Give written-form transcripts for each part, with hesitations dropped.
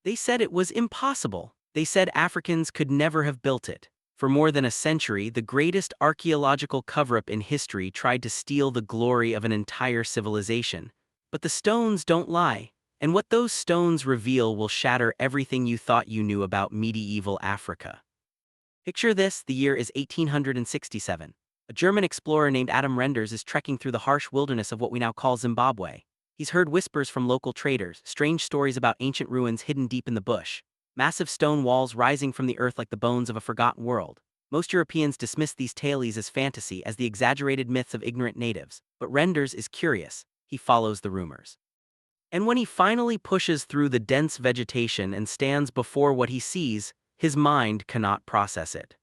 They said it was impossible. They said Africans could never have built it. For more than a century, the greatest archaeological cover-up in history tried to steal the glory of an entire civilization. But the stones don't lie, and what those stones reveal will shatter everything you thought you knew about medieval Africa. Picture this: the year is 1867. A German explorer named Adam Renders is trekking through the harsh wilderness of what we now call Zimbabwe. He's heard whispers from local traders, strange stories about ancient ruins hidden deep in the bush, massive stone walls rising from the earth like the bones of a forgotten world. Most Europeans dismiss these tales as fantasy, as the exaggerated myths of ignorant natives, but Renders is curious. He follows the rumors. And when he finally pushes through the dense vegetation and stands before what he sees, his mind cannot process it.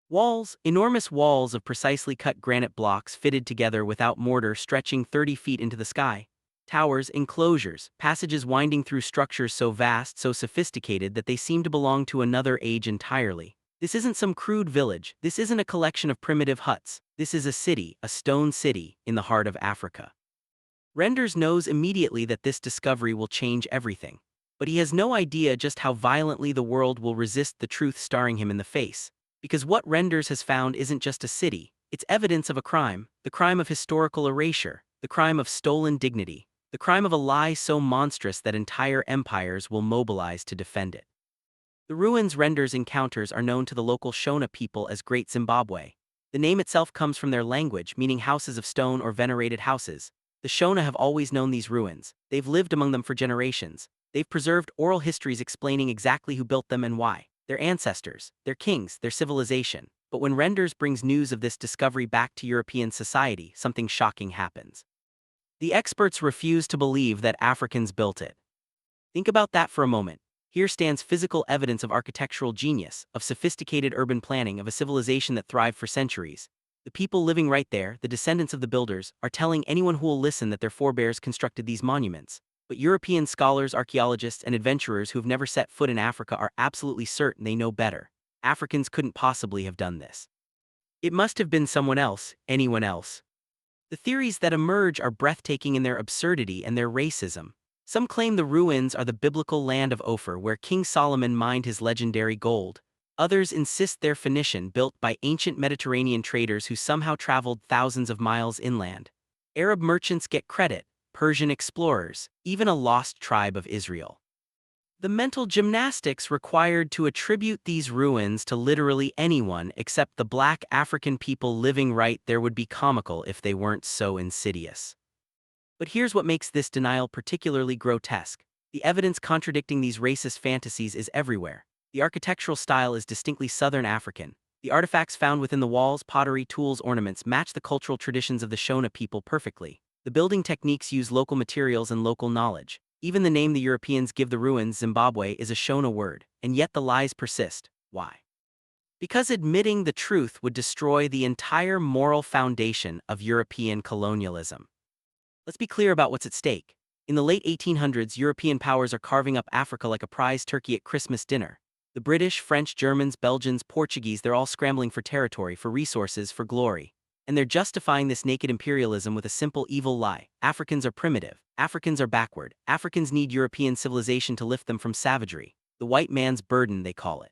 Walls, enormous walls of precisely cut granite blocks fitted together without mortar stretching 30 feet into the sky. Towers, enclosures, passages winding through structures so vast, so sophisticated that they seem to belong to another age entirely. This isn't some crude village. This isn't a collection of primitive huts. This is a city, a stone city, in the heart of Africa. Renders knows immediately that this discovery will change everything. But he has no idea just how violently the world will resist the truth staring him in the face. Because what Renders has found isn't just a city, it's evidence of a crime, the crime of historical erasure, the crime of stolen dignity, the crime of a lie so monstrous that entire empires will mobilize to defend it. The ruins Renders encounters are known to the local Shona people as Great Zimbabwe. The name itself comes from their language, meaning houses of stone or venerated houses. The Shona have always known these ruins. They've lived among them for generations. They've preserved oral histories explaining exactly who built them and why. Their ancestors, their kings, their civilization. But when Renders brings news of this discovery back to European society, something shocking happens. The experts refuse to believe that Africans built it. Think about that for a moment. Here stands physical evidence of architectural genius, of sophisticated urban planning, of a civilization that thrived for centuries. The people living right there, the descendants of the builders, are telling anyone who will listen that their forebears constructed these monuments. But European scholars, archaeologists, and adventurers who've never set foot in Africa are absolutely certain they know better. Africans couldn't possibly have done this. It must have been someone else, anyone else. The theories that emerge are breathtaking in their absurdity and their racism. Some claim the ruins are the biblical land of Ophir where King Solomon mined his legendary gold. Others insist they're Phoenician, built by ancient Mediterranean traders who somehow traveled thousands of miles inland. Arab merchants get credit, Persian explorers, even a lost tribe of Israel. The mental gymnastics required to attribute these ruins to literally anyone except the black African people living right there would be comical if they weren't so insidious. But here's what makes this denial particularly grotesque. The evidence contradicting these racist fantasies is everywhere. The architectural style is distinctly Southern African. The artifacts found within the walls, pottery, tools, ornaments match the cultural traditions of the Shona people perfectly. The building techniques use local materials and local knowledge. Even the name the Europeans give the ruins, Zimbabwe, is a Shona word, and yet the lies persist. Why? Because admitting the truth would destroy the entire moral foundation of European colonialism. Let's be clear about what's at stake. In the late 1800s, European powers are carving up Africa like a prize turkey at Christmas dinner. The British, French, Germans, Belgians, Portuguese, they're all scrambling for territory, for resources, for glory. And they're justifying this naked imperialism with a simple evil lie. Africans are primitive. Africans are backward. Africans need European civilization to lift them from savagery. The white man's burden, they call it.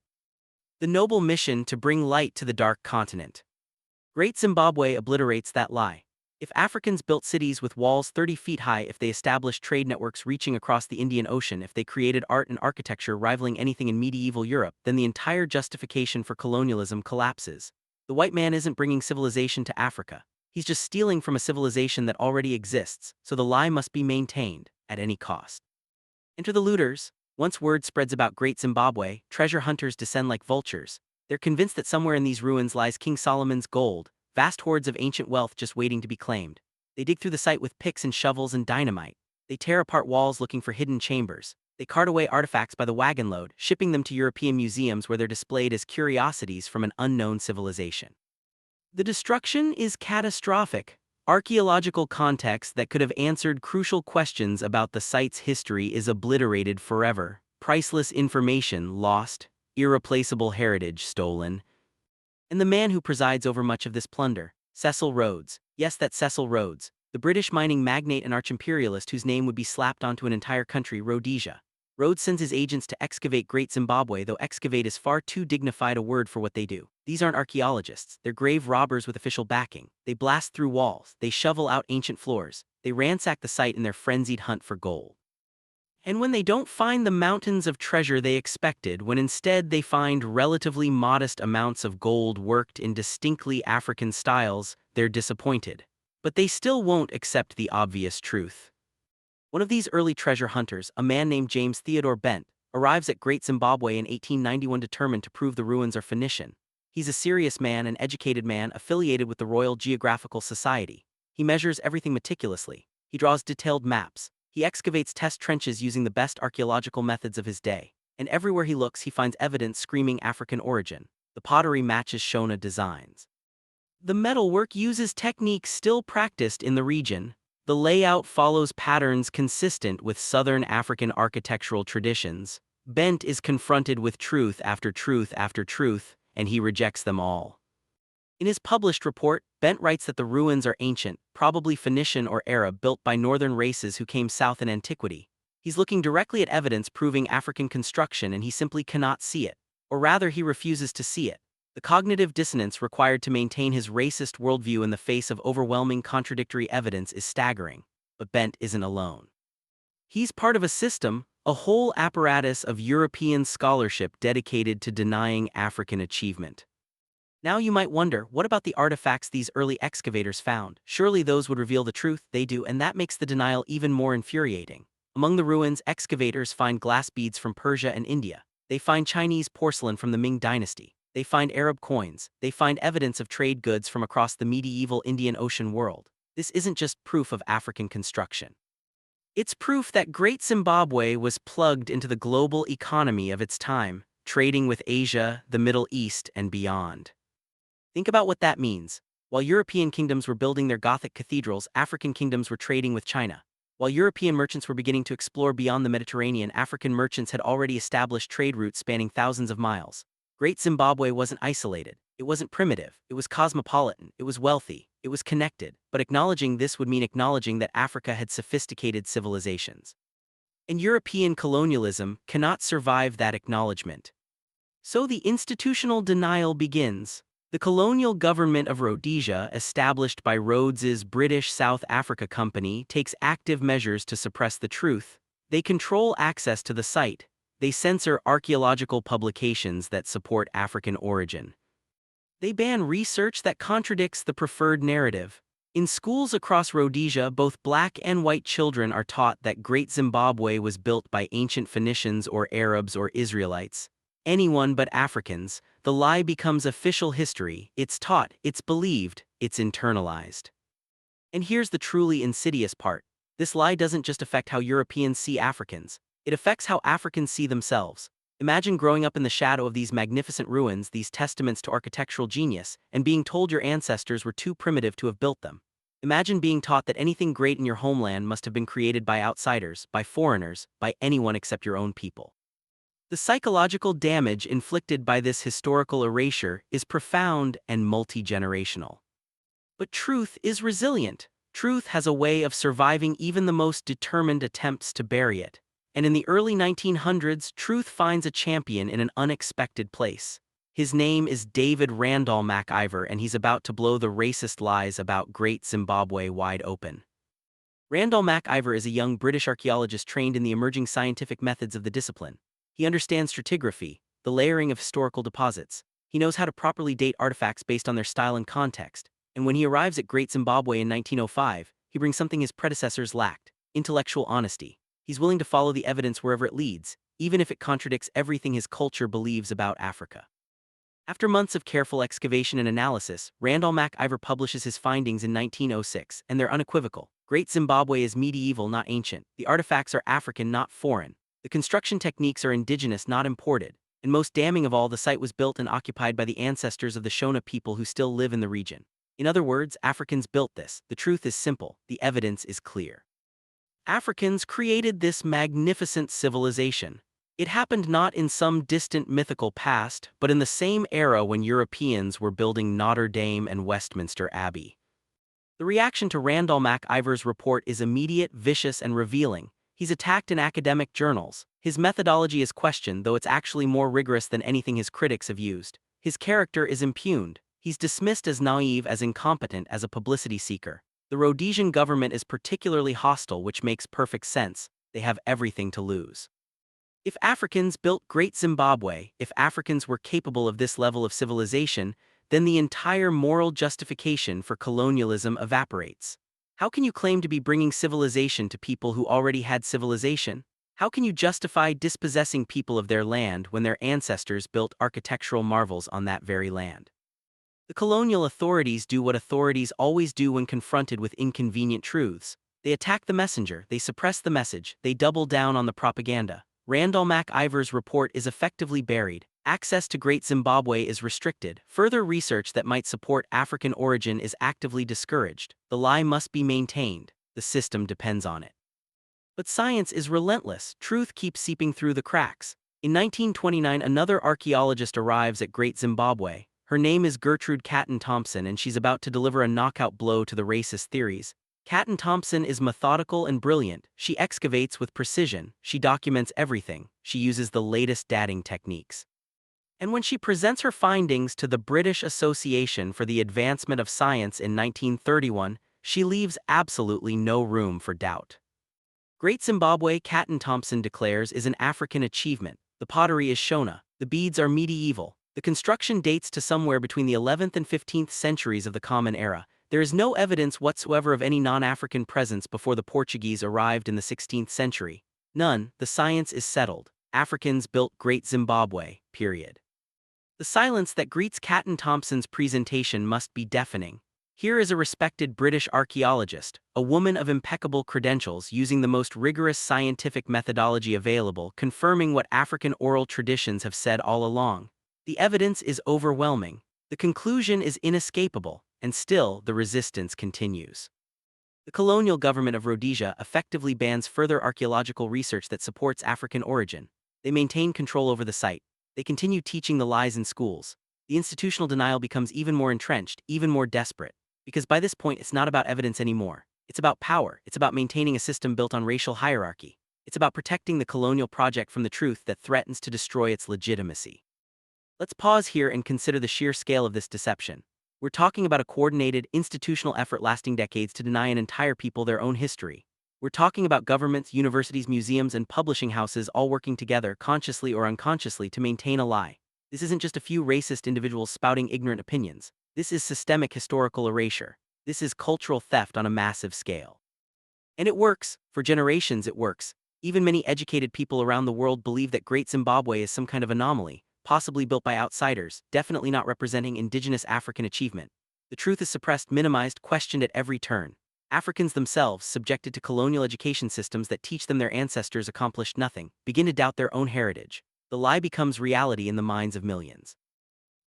The noble mission to bring light to the dark continent. Great Zimbabwe obliterates that lie. If Africans built cities with walls 30 feet high, if they established trade networks reaching across the Indian Ocean, if they created art and architecture rivaling anything in medieval Europe, then the entire justification for colonialism collapses. The white man isn't bringing civilization to Africa. He's just stealing from a civilization that already exists, so the lie must be maintained, at any cost. Enter the looters. Once word spreads about Great Zimbabwe, treasure hunters descend like vultures. They're convinced that somewhere in these ruins lies King Solomon's gold, vast hoards of ancient wealth just waiting to be claimed. They dig through the site with picks and shovels and dynamite. They tear apart walls looking for hidden chambers. They cart away artifacts by the wagon load, shipping them to European museums where they're displayed as curiosities from an unknown civilization. The destruction is catastrophic. Archaeological context that could have answered crucial questions about the site's history is obliterated forever. Priceless information lost, irreplaceable heritage stolen. And the man who presides over much of this plunder, Cecil Rhodes. Yes, that's Cecil Rhodes, the British mining magnate and arch-imperialist whose name would be slapped onto an entire country, Rhodesia. Rhodes sends his agents to excavate Great Zimbabwe, though excavate is far too dignified a word for what they do. These aren't archaeologists, they're grave robbers with official backing. They blast through walls, they shovel out ancient floors, they ransack the site in their frenzied hunt for gold. And when they don't find the mountains of treasure they expected, when instead they find relatively modest amounts of gold worked in distinctly African styles, they're disappointed. But they still won't accept the obvious truth. One of these early treasure hunters, a man named James Theodore Bent, arrives at Great Zimbabwe in 1891 determined to prove the ruins are Phoenician. He's a serious man, an educated man affiliated with the Royal Geographical Society. He measures everything meticulously. He draws detailed maps. He excavates test trenches using the best archaeological methods of his day. And everywhere he looks, he finds evidence screaming African origin. The pottery matches Shona designs. The metalwork uses techniques still practiced in the region. The layout follows patterns consistent with Southern African architectural traditions. Bent is confronted with truth after truth after truth, and he rejects them all. In his published report, Bent writes that the ruins are ancient, probably Phoenician or Arab, built by northern races who came south in antiquity. He's looking directly at evidence proving African construction, and he simply cannot see it. Or rather, he refuses to see it. The cognitive dissonance required to maintain his racist worldview in the face of overwhelming contradictory evidence is staggering. But Bent isn't alone. He's part of a system, a whole apparatus of European scholarship dedicated to denying African achievement. Now you might wonder, what about the artifacts these early excavators found? Surely those would reveal the truth. They do, and that makes the denial even more infuriating. Among the ruins, excavators find glass beads from Persia and India. They find Chinese porcelain from the Ming dynasty. They find Arab coins. They find evidence of trade goods from across the medieval Indian Ocean world. This isn't just proof of African construction. It's proof that Great Zimbabwe was plugged into the global economy of its time, trading with Asia, the Middle East, and beyond. Think about what that means. While European kingdoms were building their Gothic cathedrals, African kingdoms were trading with China. While European merchants were beginning to explore beyond the Mediterranean, African merchants had already established trade routes spanning thousands of miles. Great Zimbabwe wasn't isolated. It wasn't primitive. It was cosmopolitan. It was wealthy. It was connected. But acknowledging this would mean acknowledging that Africa had sophisticated civilizations. And European colonialism cannot survive that acknowledgement. So the institutional denial begins. The colonial government of Rhodesia, established by Rhodes's British South Africa Company, takes active measures to suppress the truth. They control access to the site. They censor archaeological publications that support African origin. They ban research that contradicts the preferred narrative. In schools across Rhodesia, both black and white children are taught that Great Zimbabwe was built by ancient Phoenicians or Arabs or Israelites. Anyone but Africans. The lie becomes official history. It's taught, it's believed, it's internalized. And here's the truly insidious part. This lie doesn't just affect how Europeans see Africans. It affects how Africans see themselves. Imagine growing up in the shadow of these magnificent ruins, these testaments to architectural genius, and being told your ancestors were too primitive to have built them. Imagine being taught that anything great in your homeland must have been created by outsiders, by foreigners, by anyone except your own people. The psychological damage inflicted by this historical erasure is profound and multi-generational. But truth is resilient. Truth has a way of surviving even the most determined attempts to bury it. And in the early 1900s, truth finds a champion in an unexpected place. His name is David Randall McIver, and he's about to blow the racist lies about Great Zimbabwe wide open. Randall McIver is a young British archaeologist trained in the emerging scientific methods of the discipline. He understands stratigraphy, the layering of historical deposits. He knows how to properly date artifacts based on their style and context. And when he arrives at Great Zimbabwe in 1905, he brings something his predecessors lacked: intellectual honesty. He's willing to follow the evidence wherever it leads, even if it contradicts everything his culture believes about Africa. After months of careful excavation and analysis, Randall McIver publishes his findings in 1906, and they're unequivocal. Great Zimbabwe is medieval, not ancient. The artifacts are African, not foreign. The construction techniques are indigenous, not imported. And most damning of all, the site was built and occupied by the ancestors of the Shona people who still live in the region. In other words, Africans built this. The truth is simple. The evidence is clear. Africans created this magnificent civilization. It happened not in some distant mythical past, but in the same era when Europeans were building Notre Dame and Westminster Abbey. The reaction to Randall McIver's report is immediate, vicious, and revealing. He's attacked in academic journals. His methodology is questioned, though it's actually more rigorous than anything his critics have used. His character is impugned. He's dismissed as naive, as incompetent, as a publicity seeker. The Rhodesian government is particularly hostile, which makes perfect sense. They have everything to lose. If Africans built Great Zimbabwe, if Africans were capable of this level of civilization, then the entire moral justification for colonialism evaporates. How can you claim to be bringing civilization to people who already had civilization? How can you justify dispossessing people of their land when their ancestors built architectural marvels on that very land? The colonial authorities do what authorities always do when confronted with inconvenient truths. They attack the messenger, they suppress the message, they double down on the propaganda. Randall MacIver's report is effectively buried. Access to Great Zimbabwe is restricted. Further research that might support African origin is actively discouraged. The lie must be maintained. The system depends on it. But science is relentless. Truth keeps seeping through the cracks. In 1929, another archaeologist arrives at Great Zimbabwe. Her name is Gertrude Catton Thompson, and she's about to deliver a knockout blow to the racist theories. Catton Thompson is methodical and brilliant. She excavates with precision. She documents everything. She uses the latest dating techniques. And when she presents her findings to the British Association for the Advancement of Science in 1931, she leaves absolutely no room for doubt. Great Zimbabwe, Catton Thompson declares, is an African achievement. The pottery is Shona. The beads are medieval. The construction dates to somewhere between the 11th and 15th centuries of the Common Era. There is no evidence whatsoever of any non-African presence before the Portuguese arrived in the 16th century. None. The science is settled. Africans built Great Zimbabwe, period. The silence that greets Catton Thompson's presentation must be deafening. Here is a respected British archaeologist, a woman of impeccable credentials, using the most rigorous scientific methodology available, confirming what African oral traditions have said all along. The evidence is overwhelming. The conclusion is inescapable, and still the resistance continues. The colonial government of Rhodesia effectively bans further archaeological research that supports African origin. They maintain control over the site. They continue teaching the lies in schools. The institutional denial becomes even more entrenched, even more desperate. Because by this point, it's not about evidence anymore. It's about power. It's about maintaining a system built on racial hierarchy. It's about protecting the colonial project from the truth that threatens to destroy its legitimacy. Let's pause here and consider the sheer scale of this deception. We're talking about a coordinated, institutional effort lasting decades to deny an entire people their own history. We're talking about governments, universities, museums, and publishing houses all working together, consciously or unconsciously, to maintain a lie. This isn't just a few racist individuals spouting ignorant opinions. This is systemic historical erasure. This is cultural theft on a massive scale. And it works. For generations it works. Even many educated people around the world believe that Great Zimbabwe is some kind of anomaly, possibly built by outsiders, definitely not representing indigenous African achievement. The truth is suppressed, minimized, questioned at every turn. Africans themselves, subjected to colonial education systems that teach them their ancestors accomplished nothing, begin to doubt their own heritage. The lie becomes reality in the minds of millions.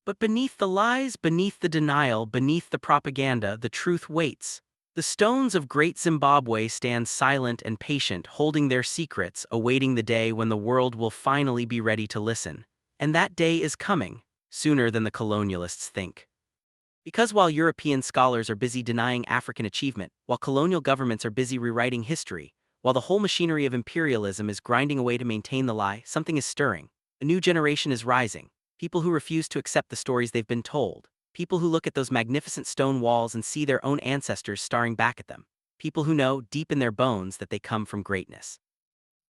But beneath the lies, beneath the denial, beneath the propaganda, the truth waits. The stones of Great Zimbabwe stand silent and patient, holding their secrets, awaiting the day when the world will finally be ready to listen. And that day is coming, sooner than the colonialists think. Because while European scholars are busy denying African achievement, while colonial governments are busy rewriting history, while the whole machinery of imperialism is grinding away to maintain the lie, something is stirring. A new generation is rising. People who refuse to accept the stories they've been told. People who look at those magnificent stone walls and see their own ancestors staring back at them. People who know, deep in their bones, that they come from greatness.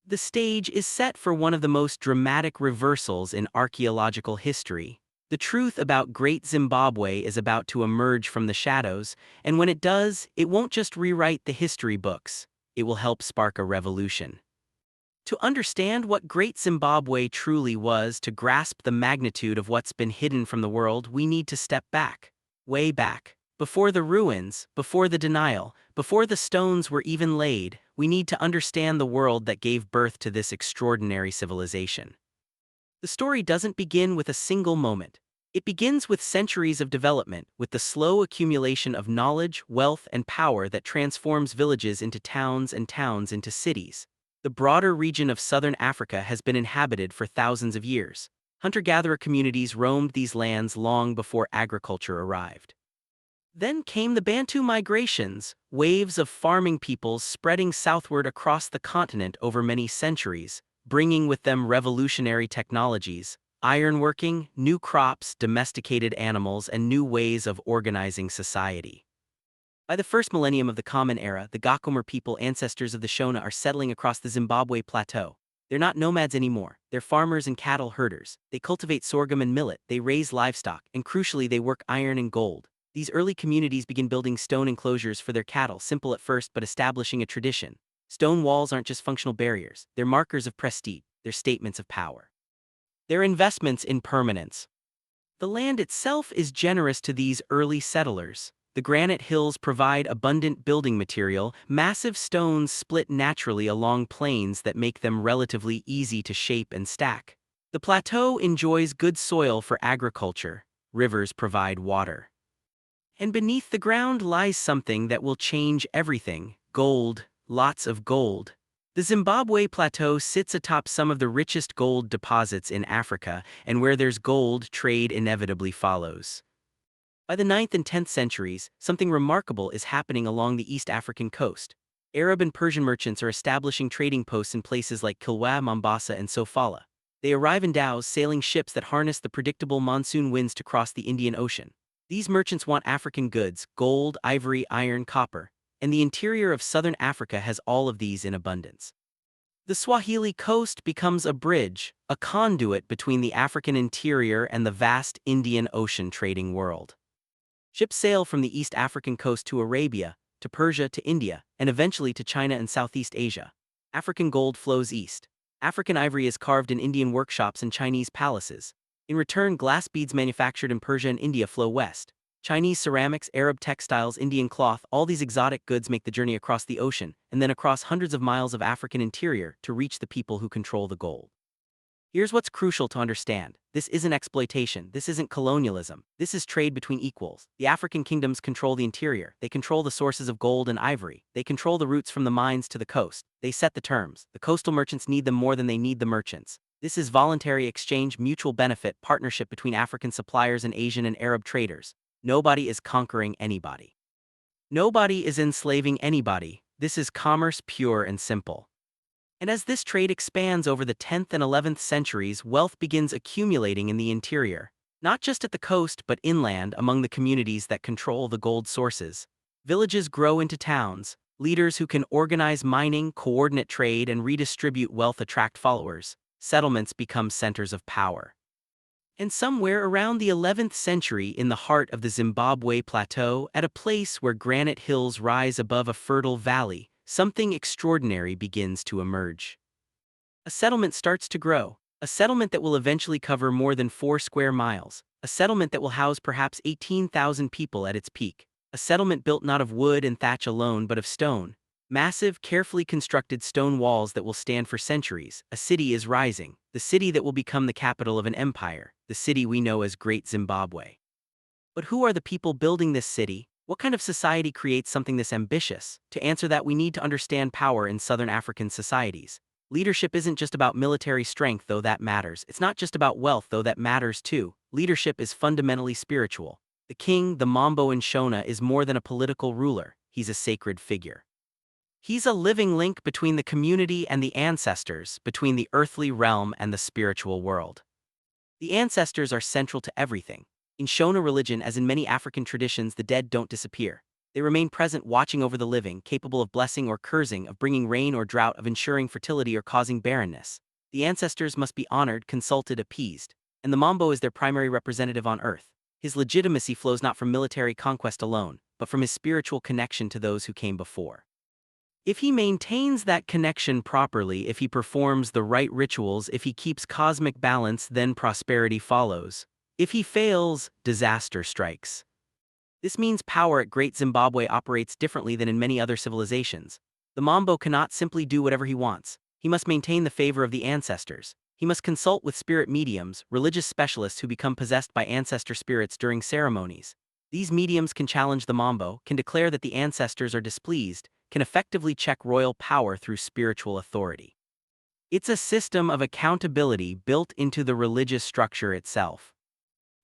The stage is set for one of the most dramatic reversals in archaeological history. The truth about Great Zimbabwe is about to emerge from the shadows, and when it does, it won't just rewrite the history books. It will help spark a revolution. To understand what Great Zimbabwe truly was, to grasp the magnitude of what's been hidden from the world, we need to step back, way back. Before the ruins, before the denial, before the stones were even laid, we need to understand the world that gave birth to this extraordinary civilization. The story doesn't begin with a single moment. It begins with centuries of development, with the slow accumulation of knowledge, wealth, and power that transforms villages into towns and towns into cities. The broader region of southern Africa has been inhabited for thousands of years. Hunter-gatherer communities roamed these lands long before agriculture arrived. Then came the Bantu migrations, waves of farming peoples spreading southward across the continent over many centuries, bringing with them revolutionary technologies, ironworking, new crops, domesticated animals, and new ways of organizing society. By the first millennium of the Common Era, the Gokoma people, ancestors of the Shona, are settling across the Zimbabwe plateau. They're not nomads anymore, they're farmers and cattle herders. They cultivate sorghum and millet, they raise livestock, and crucially they work iron and gold. These early communities begin building stone enclosures for their cattle, simple at first but establishing a tradition. Stone walls aren't just functional barriers, they're markers of prestige, they're statements of power. They're investments in permanence. The land itself is generous to these early settlers. The granite hills provide abundant building material, massive stones split naturally along plains that make them relatively easy to shape and stack. The plateau enjoys good soil for agriculture, rivers provide water. And beneath the ground lies something that will change everything: gold, lots of gold. The Zimbabwe plateau sits atop some of the richest gold deposits in Africa, and where there's gold, trade inevitably follows. By the 9th and 10th centuries, something remarkable is happening along the East African coast. Arab and Persian merchants are establishing trading posts in places like Kilwa, Mombasa, and Sofala. They arrive in dhows, sailing ships that harness the predictable monsoon winds to cross the Indian Ocean. These merchants want African goods: gold, ivory, iron, copper, and the interior of southern Africa has all of these in abundance. The Swahili coast becomes a bridge, a conduit between the African interior and the vast Indian Ocean trading world. Ships sail from the East African coast to Arabia, to Persia, to India, and eventually to China and Southeast Asia. African gold flows east. African ivory is carved in Indian workshops and Chinese palaces. In return, glass beads manufactured in Persia and India flow west. Chinese ceramics, Arab textiles, Indian cloth, all these exotic goods make the journey across the ocean, and then across hundreds of miles of African interior to reach the people who control the gold. Here's what's crucial to understand. This isn't exploitation, this isn't colonialism, this is trade between equals. The African kingdoms control the interior, they control the sources of gold and ivory, they control the routes from the mines to the coast, they set the terms. The coastal merchants need them more than they need the merchants. This is voluntary exchange, mutual benefit, partnership between African suppliers and Asian and Arab traders. Nobody is conquering anybody. Nobody is enslaving anybody. This is commerce, pure and simple. And as this trade expands over the 10th and 11th centuries, wealth begins accumulating in the interior, not just at the coast but inland among the communities that control the gold sources. Villages grow into towns. Leaders who can organize mining, coordinate trade, and redistribute wealth attract followers. Settlements become centers of power. And somewhere around the 11th century, in the heart of the Zimbabwe plateau, at a place where granite hills rise above a fertile valley, something extraordinary begins to emerge. A settlement starts to grow, a settlement that will eventually cover more than 4 square miles, a settlement that will house perhaps 18,000 people at its peak, a settlement built not of wood and thatch alone but of stone, massive, carefully constructed stone walls that will stand for centuries. A city is rising, the city that will become the capital of an empire, the city we know as Great Zimbabwe. But who are the people building this city? What kind of society creates something this ambitious? To answer that, we need to understand power in Southern African societies. Leadership isn't just about military strength, though that matters. It's not just about wealth, though that matters too. Leadership is fundamentally spiritual. The king, the Mambo in Shona, is more than a political ruler. He's a sacred figure. He's a living link between the community and the ancestors, between the earthly realm and the spiritual world. The ancestors are central to everything. In Shona religion, as in many African traditions, the dead don't disappear. They remain present, watching over the living, capable of blessing or cursing, of bringing rain or drought, of ensuring fertility or causing barrenness. The ancestors must be honored, consulted, appeased, and the Mambo is their primary representative on earth. His legitimacy flows not from military conquest alone, but from his spiritual connection to those who came before. If he maintains that connection properly, if he performs the right rituals, if he keeps cosmic balance, then prosperity follows. If he fails, disaster strikes. This means power at Great Zimbabwe operates differently than in many other civilizations. The Mambo cannot simply do whatever he wants. He must maintain the favor of the ancestors. He must consult with spirit mediums, religious specialists who become possessed by ancestor spirits during ceremonies. These mediums can challenge the Mambo, can declare that the ancestors are displeased, can effectively check royal power through spiritual authority. It's a system of accountability built into the religious structure itself.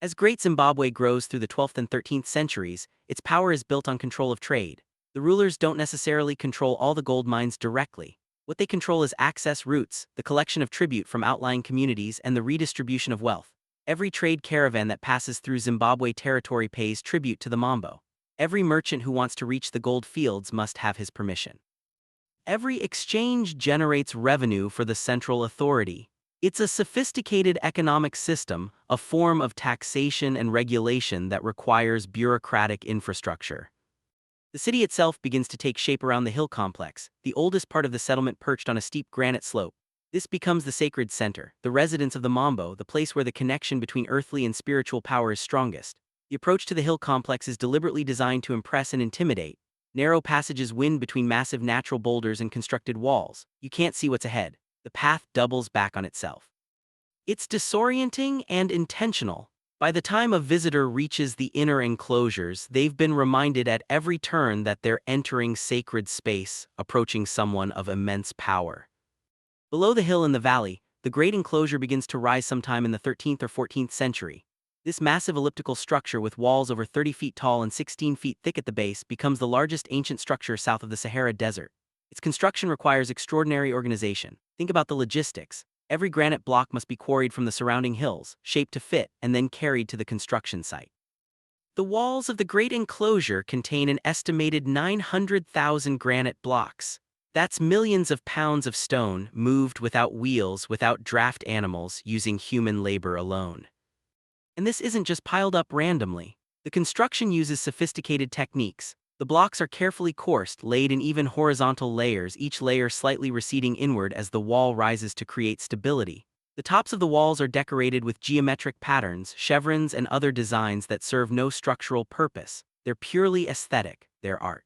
As Great Zimbabwe grows through the 12th and 13th centuries, its power is built on control of trade. The rulers don't necessarily control all the gold mines directly. What they control is access routes, the collection of tribute from outlying communities, and the redistribution of wealth. Every trade caravan that passes through Zimbabwe territory pays tribute to the Mambo. Every merchant who wants to reach the gold fields must have his permission. Every exchange generates revenue for the central authority. It's a sophisticated economic system, a form of taxation and regulation that requires bureaucratic infrastructure. The city itself begins to take shape around the hill complex, the oldest part of the settlement perched on a steep granite slope. This becomes the sacred center, the residence of the Mambo, the place where the connection between earthly and spiritual power is strongest. The approach to the hill complex is deliberately designed to impress and intimidate. Narrow passages wind between massive natural boulders and constructed walls. You can't see what's ahead. The path doubles back on itself. It's disorienting and intentional. By the time a visitor reaches the inner enclosures, they've been reminded at every turn that they're entering sacred space, approaching someone of immense power. Below the hill in the valley, the great enclosure begins to rise sometime in the 13th or 14th century. This massive elliptical structure with walls over 30 feet tall and 16 feet thick at the base becomes the largest ancient structure south of the Sahara Desert. Its construction requires extraordinary organization. Think about the logistics. Every granite block must be quarried from the surrounding hills, shaped to fit, and then carried to the construction site. The walls of the great enclosure contain an estimated 900,000 granite blocks. That's millions of pounds of stone, moved without wheels, without draft animals, using human labor alone. And this isn't just piled up randomly. The construction uses sophisticated techniques. The blocks are carefully coursed, laid in even horizontal layers, each layer slightly receding inward as the wall rises to create stability. The tops of the walls are decorated with geometric patterns, chevrons, and other designs that serve no structural purpose. They're purely aesthetic, they're art.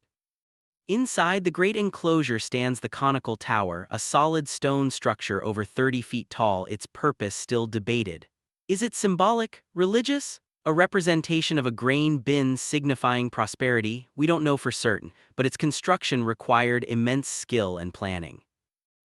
Inside the great enclosure stands the conical tower, a solid stone structure over 30 feet tall, its purpose still debated. Is it symbolic, religious? A representation of a grain bin signifying prosperity? We don't know for certain, but its construction required immense skill and planning.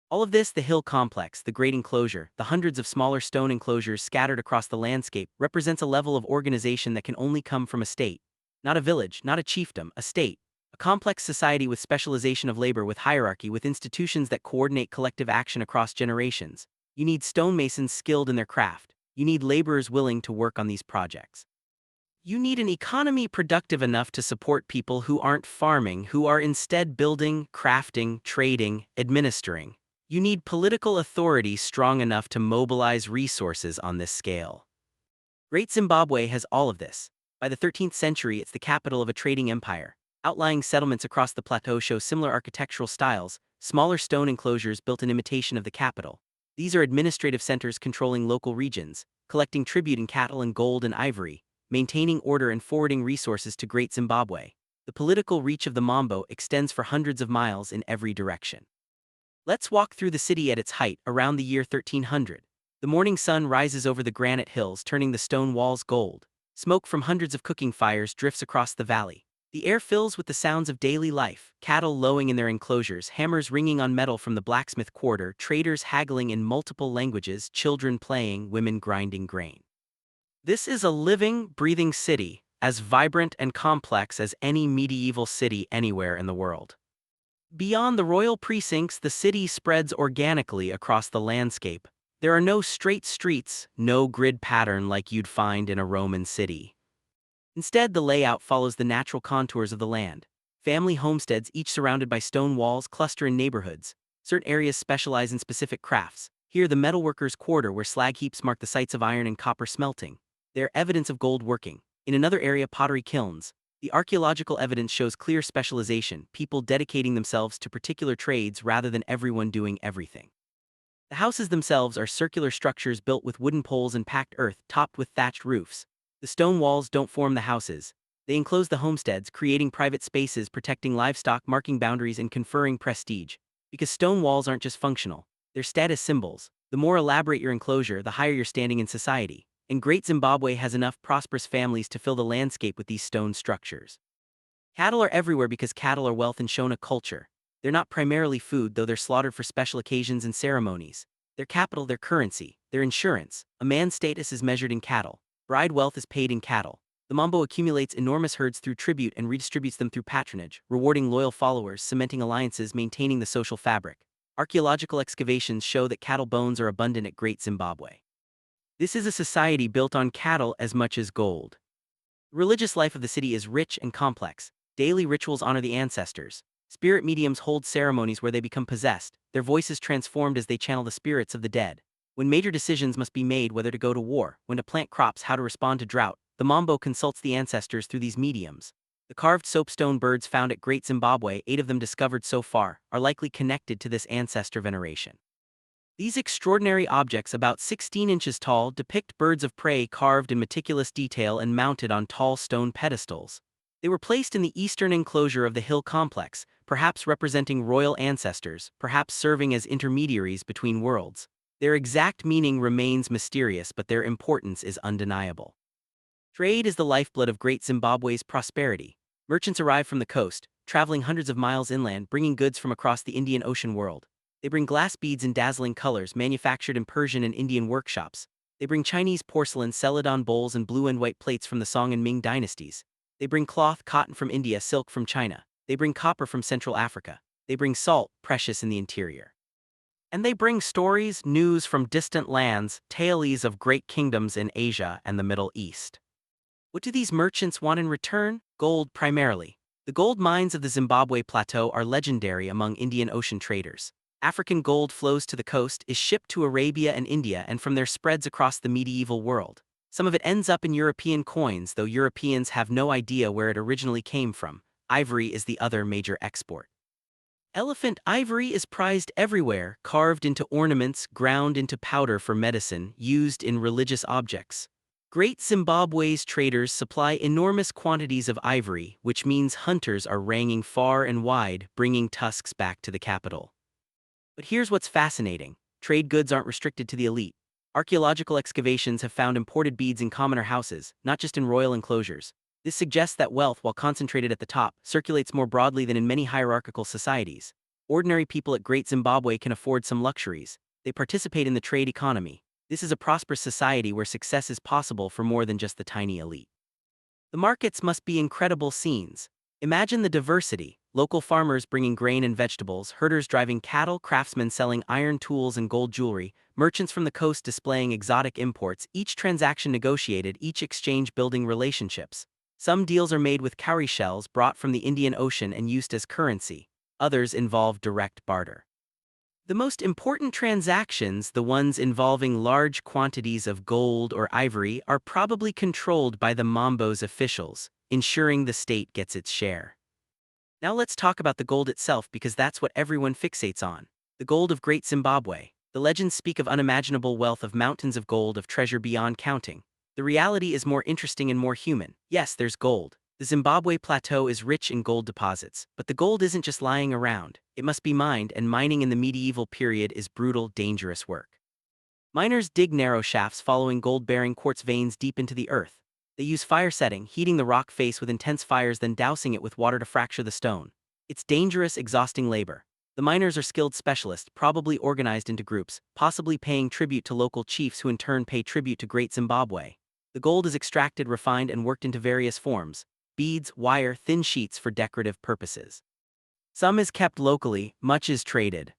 All of this, the hill complex, the great enclosure, the hundreds of smaller stone enclosures scattered across the landscape, represents a level of organization that can only come from a state. Not a village, not a chiefdom, a state. A complex society with specialization of labor, with hierarchy, with institutions that coordinate collective action across generations. You need stonemasons skilled in their craft. You need laborers willing to work on these projects. You need an economy productive enough to support people who aren't farming, who are instead building, crafting, trading, administering. You need political authority strong enough to mobilize resources on this scale. Great Zimbabwe has all of this. By the 13th century, it's the capital of a trading empire. Outlying settlements across the plateau show similar architectural styles, smaller stone enclosures built in imitation of the capital. These are administrative centers controlling local regions, collecting tribute in cattle and gold and ivory, maintaining order and forwarding resources to Great Zimbabwe. The political reach of the Mambo extends for hundreds of miles in every direction. Let's walk through the city at its height, around the year 1300. The morning sun rises over the granite hills, turning the stone walls gold. Smoke from hundreds of cooking fires drifts across the valley. The air fills with the sounds of daily life, cattle lowing in their enclosures, hammers ringing on metal from the blacksmith quarter, traders haggling in multiple languages, children playing, women grinding grain. This is a living, breathing city, as vibrant and complex as any medieval city anywhere in the world. Beyond the royal precincts, the city spreads organically across the landscape. There are no straight streets, no grid pattern like you'd find in a Roman city. Instead, the layout follows the natural contours of the land. Family homesteads, each surrounded by stone walls, cluster in neighborhoods. Certain areas specialize in specific crafts. Here, the metalworkers' quarter, where slag heaps mark the sites of iron and copper smelting. They're evidence of gold working. In another area, pottery kilns. The archaeological evidence shows clear specialization, people dedicating themselves to particular trades rather than everyone doing everything. The houses themselves are circular structures built with wooden poles and packed earth, topped with thatched roofs. The stone walls don't form the houses. They enclose the homesteads, creating private spaces, protecting livestock, marking boundaries, and conferring prestige. Because stone walls aren't just functional, they're status symbols. The more elaborate your enclosure, the higher you're standing in society. And Great Zimbabwe has enough prosperous families to fill the landscape with these stone structures. Cattle are everywhere because cattle are wealth in Shona culture. They're not primarily food, though they're slaughtered for special occasions and ceremonies. They're capital, their currency, their insurance. A man's status is measured in cattle. Bride wealth is paid in cattle. The Mambo accumulates enormous herds through tribute and redistributes them through patronage, rewarding loyal followers, cementing alliances, maintaining the social fabric. Archaeological excavations show that cattle bones are abundant at Great Zimbabwe. This is a society built on cattle as much as gold. The religious life of the city is rich and complex. Daily rituals honor the ancestors. Spirit mediums hold ceremonies where they become possessed, their voices transformed as they channel the spirits of the dead. When major decisions must be made, whether to go to war, when to plant crops, how to respond to drought, the Mambo consults the ancestors through these mediums. The carved soapstone birds found at Great Zimbabwe, 8 of them discovered so far, are likely connected to this ancestor veneration. These extraordinary objects, about 16 inches tall, depict birds of prey carved in meticulous detail and mounted on tall stone pedestals. They were placed in the eastern enclosure of the hill complex, perhaps representing royal ancestors, perhaps serving as intermediaries between worlds. Their exact meaning remains mysterious, but their importance is undeniable. Trade is the lifeblood of Great Zimbabwe's prosperity. Merchants arrive from the coast, traveling hundreds of miles inland, bringing goods from across the Indian Ocean world. They bring glass beads in dazzling colors, manufactured in Persian and Indian workshops. They bring Chinese porcelain, celadon bowls, and blue and white plates from the Song and Ming dynasties. They bring cloth, cotton from India, silk from China. They bring copper from Central Africa. They bring salt, precious in the interior. And they bring stories, news from distant lands, tales of great kingdoms in Asia and the Middle East. What do these merchants want in return? Gold primarily. The gold mines of the Zimbabwe Plateau are legendary among Indian Ocean traders. African gold flows to the coast, is shipped to Arabia and India, and from there spreads across the medieval world. Some of it ends up in European coins, though Europeans have no idea where it originally came from. Ivory is the other major export. Elephant ivory is prized everywhere, carved into ornaments, ground into powder for medicine, used in religious objects. Great Zimbabwe's traders supply enormous quantities of ivory, which means hunters are ranging far and wide, bringing tusks back to the capital. But here's what's fascinating. Trade goods aren't restricted to the elite. Archaeological excavations have found imported beads in commoner houses, not just in royal enclosures. This suggests that wealth, while concentrated at the top, circulates more broadly than in many hierarchical societies. Ordinary people at Great Zimbabwe can afford some luxuries. They participate in the trade economy. This is a prosperous society where success is possible for more than just the tiny elite. The markets must be incredible scenes. Imagine the diversity. Local farmers bringing grain and vegetables, herders driving cattle, craftsmen selling iron tools and gold jewelry, merchants from the coast displaying exotic imports, each transaction negotiated, each exchange building relationships. Some deals are made with cowrie shells brought from the Indian Ocean and used as currency. Others involve direct barter. The most important transactions, the ones involving large quantities of gold or ivory, are probably controlled by the Mambo's officials, ensuring the state gets its share. Now let's talk about the gold itself, because that's what everyone fixates on. The gold of Great Zimbabwe. The legends speak of unimaginable wealth, of mountains of gold, of treasure beyond counting. The reality is more interesting and more human. Yes, there's gold. The Zimbabwe Plateau is rich in gold deposits, but the gold isn't just lying around. It must be mined, and mining in the medieval period is brutal, dangerous work. Miners dig narrow shafts following gold-bearing quartz veins deep into the earth. They use fire setting, heating the rock face with intense fires, then dousing it with water to fracture the stone. It's dangerous, exhausting labor. The miners are skilled specialists, probably organized into groups, possibly paying tribute to local chiefs who in turn pay tribute to Great Zimbabwe. The gold is extracted, refined, and worked into various forms: beads, wire, thin sheets for decorative purposes. Some is kept locally, much is traded.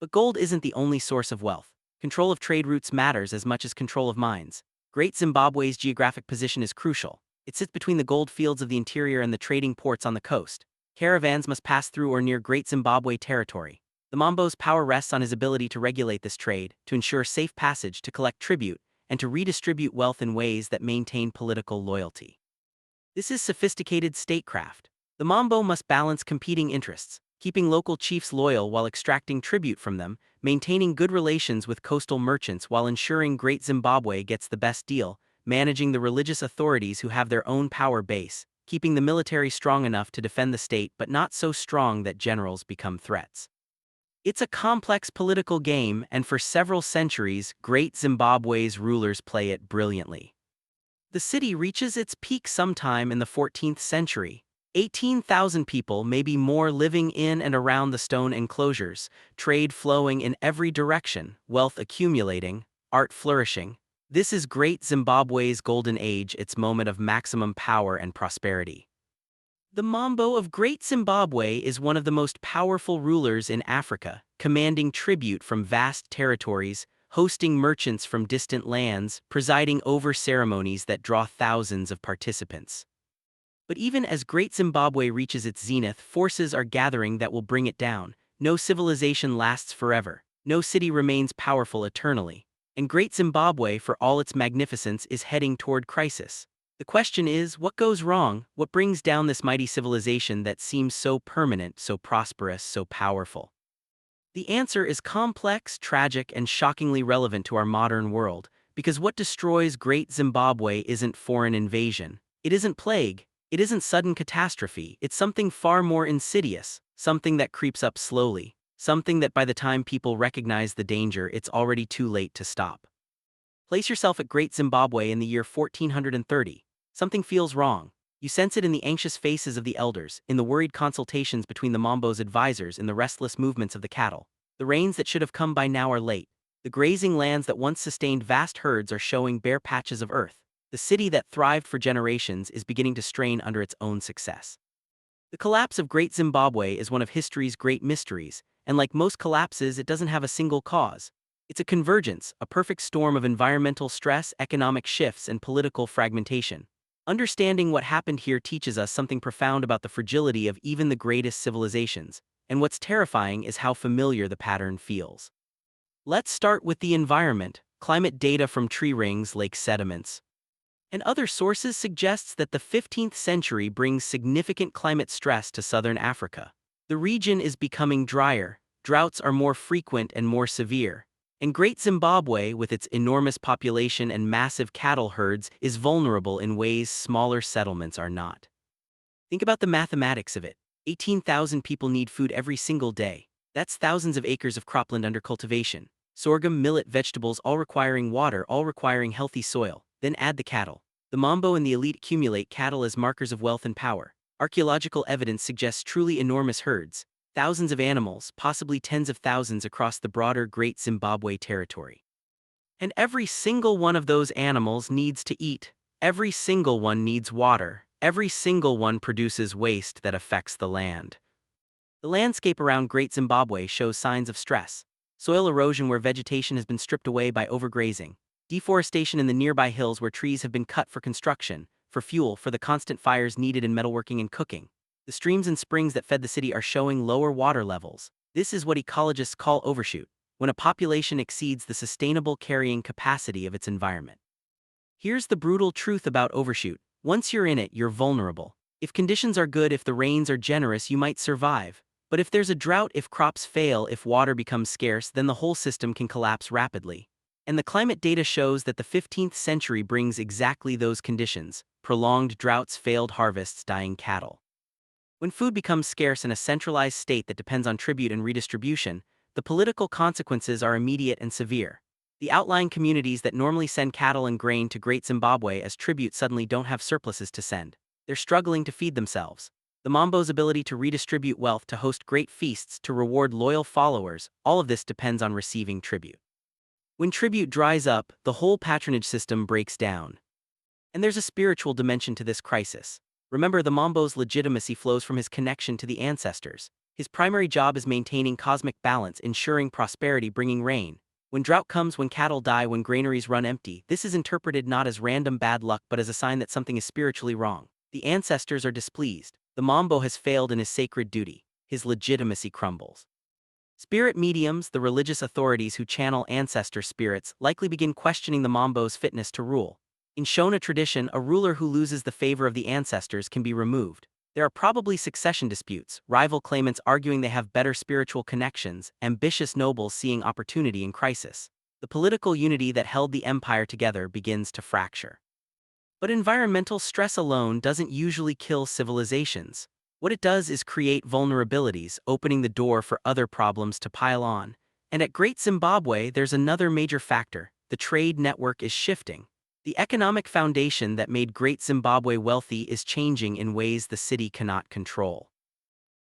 But gold isn't the only source of wealth. Control of trade routes matters as much as control of mines. Great Zimbabwe's geographic position is crucial. It sits between the gold fields of the interior and the trading ports on the coast. Caravans must pass through or near Great Zimbabwe territory. The Mambo's power rests on his ability to regulate this trade, to ensure safe passage, to collect tribute, and to redistribute wealth in ways that maintain political loyalty. This is sophisticated statecraft. The Mambo must balance competing interests, keeping local chiefs loyal while extracting tribute from them, maintaining good relations with coastal merchants while ensuring Great Zimbabwe gets the best deal, managing the religious authorities who have their own power base, keeping the military strong enough to defend the state but not so strong that generals become threats. It's a complex political game, and for several centuries, Great Zimbabwe's rulers play it brilliantly. The city reaches its peak sometime in the 14th century. 18,000 people, maybe more, living in and around the stone enclosures, trade flowing in every direction, wealth accumulating, art flourishing. This is Great Zimbabwe's golden age, its moment of maximum power and prosperity. The Mambo of Great Zimbabwe is one of the most powerful rulers in Africa, commanding tribute from vast territories, hosting merchants from distant lands, presiding over ceremonies that draw thousands of participants. But even as Great Zimbabwe reaches its zenith, forces are gathering that will bring it down. No civilization lasts forever. No city remains powerful eternally. And Great Zimbabwe, for all its magnificence, is heading toward crisis. The question is, what goes wrong? What brings down this mighty civilization that seems so permanent, so prosperous, so powerful? The answer is complex, tragic, and shockingly relevant to our modern world, because what destroys Great Zimbabwe isn't foreign invasion. It isn't plague. It isn't sudden catastrophe. It's something far more insidious, something that creeps up slowly, something that by the time people recognize the danger, it's already too late to stop. Place yourself at Great Zimbabwe in the year 1430. Something feels wrong. You sense it in the anxious faces of the elders, in the worried consultations between the Mambo's advisors, in the restless movements of the cattle. The rains that should have come by now are late. The grazing lands that once sustained vast herds are showing bare patches of earth. The city that thrived for generations is beginning to strain under its own success. The collapse of Great Zimbabwe is one of history's great mysteries, and like most collapses, it doesn't have a single cause. It's a convergence, a perfect storm of environmental stress, economic shifts, and political fragmentation. Understanding what happened here teaches us something profound about the fragility of even the greatest civilizations, and what's terrifying is how familiar the pattern feels. Let's start with the environment. Climate data from tree rings, lake sediments, and other sources suggests that the 15th century brings significant climate stress to southern Africa. The region is becoming drier, droughts are more frequent and more severe, and Great Zimbabwe, with its enormous population and massive cattle herds, is vulnerable in ways smaller settlements are not. Think about the mathematics of it. 18,000 people need food every single day. That's thousands of acres of cropland under cultivation. Sorghum, millet, vegetables, all requiring water, all requiring healthy soil. Then add the cattle. The Mambo and the elite accumulate cattle as markers of wealth and power. Archaeological evidence suggests truly enormous herds, thousands of animals, possibly tens of thousands across the broader Great Zimbabwe territory. And every single one of those animals needs to eat. Every single one needs water. Every single one produces waste that affects the land. The landscape around Great Zimbabwe shows signs of stress. Soil erosion where vegetation has been stripped away by overgrazing. Deforestation in the nearby hills where trees have been cut for construction, for fuel, for the constant fires needed in metalworking and cooking. The streams and springs that fed the city are showing lower water levels. This is what ecologists call overshoot, when a population exceeds the sustainable carrying capacity of its environment. Here's the brutal truth about overshoot. Once you're in it, you're vulnerable. If conditions are good, if the rains are generous, you might survive. But if there's a drought, if crops fail, if water becomes scarce, then the whole system can collapse rapidly. And the climate data shows that the 15th century brings exactly those conditions: prolonged droughts, failed harvests, dying cattle. When food becomes scarce in a centralized state that depends on tribute and redistribution, the political consequences are immediate and severe. The outlying communities that normally send cattle and grain to Great Zimbabwe as tribute suddenly don't have surpluses to send. They're struggling to feed themselves. The Mambo's ability to redistribute wealth, to host great feasts, to reward loyal followers, all of this depends on receiving tribute. When tribute dries up, the whole patronage system breaks down. And there's a spiritual dimension to this crisis. Remember, the Mambo's legitimacy flows from his connection to the ancestors. His primary job is maintaining cosmic balance, ensuring prosperity, bringing rain. When drought comes, when cattle die, when granaries run empty, this is interpreted not as random bad luck but as a sign that something is spiritually wrong. The ancestors are displeased. The Mambo has failed in his sacred duty. His legitimacy crumbles. Spirit mediums, the religious authorities who channel ancestor spirits, likely begin questioning the Mambo's fitness to rule. In Shona tradition, a ruler who loses the favor of the ancestors can be removed. There are probably succession disputes, rival claimants arguing they have better spiritual connections, ambitious nobles seeing opportunity in crisis. The political unity that held the empire together begins to fracture. But environmental stress alone doesn't usually kill civilizations. What it does is create vulnerabilities, opening the door for other problems to pile on. And at Great Zimbabwe, there's another major factor: the trade network is shifting. The economic foundation that made Great Zimbabwe wealthy is changing in ways the city cannot control.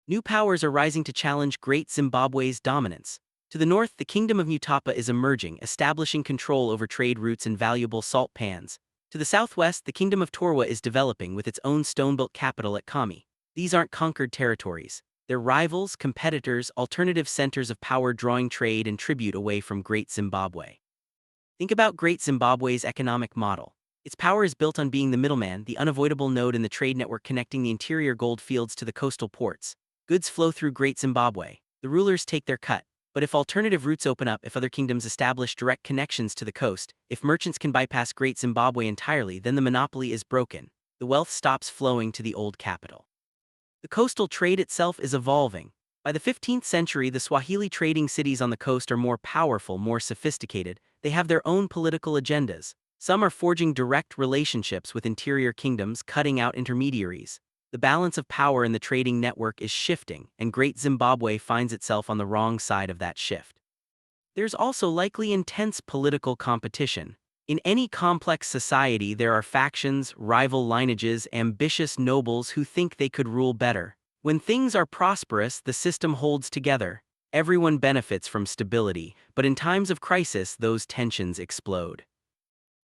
New powers are rising to challenge Great Zimbabwe's dominance. To the north, the Kingdom of Mutapa is emerging, establishing control over trade routes and valuable salt pans. To the southwest, the Kingdom of Torwa is developing with its own stone-built capital at Kami. These aren't conquered territories. They're rivals, competitors, alternative centers of power drawing trade and tribute away from Great Zimbabwe. Think about Great Zimbabwe's economic model. Its power is built on being the middleman, the unavoidable node in the trade network connecting the interior gold fields to the coastal ports. Goods flow through Great Zimbabwe. The rulers take their cut. But if alternative routes open up, if other kingdoms establish direct connections to the coast, if merchants can bypass Great Zimbabwe entirely, then the monopoly is broken. The wealth stops flowing to the old capital. The coastal trade itself is evolving. By the 15th century, the Swahili trading cities on the coast are more powerful, more sophisticated. They have their own political agendas. Some are forging direct relationships with interior kingdoms, cutting out intermediaries. The balance of power in the trading network is shifting, and Great Zimbabwe finds itself on the wrong side of that shift. There's also likely intense political competition. In any complex society, there are factions, rival lineages, ambitious nobles who think they could rule better. When things are prosperous, the system holds together. Everyone benefits from stability, but in times of crisis, those tensions explode.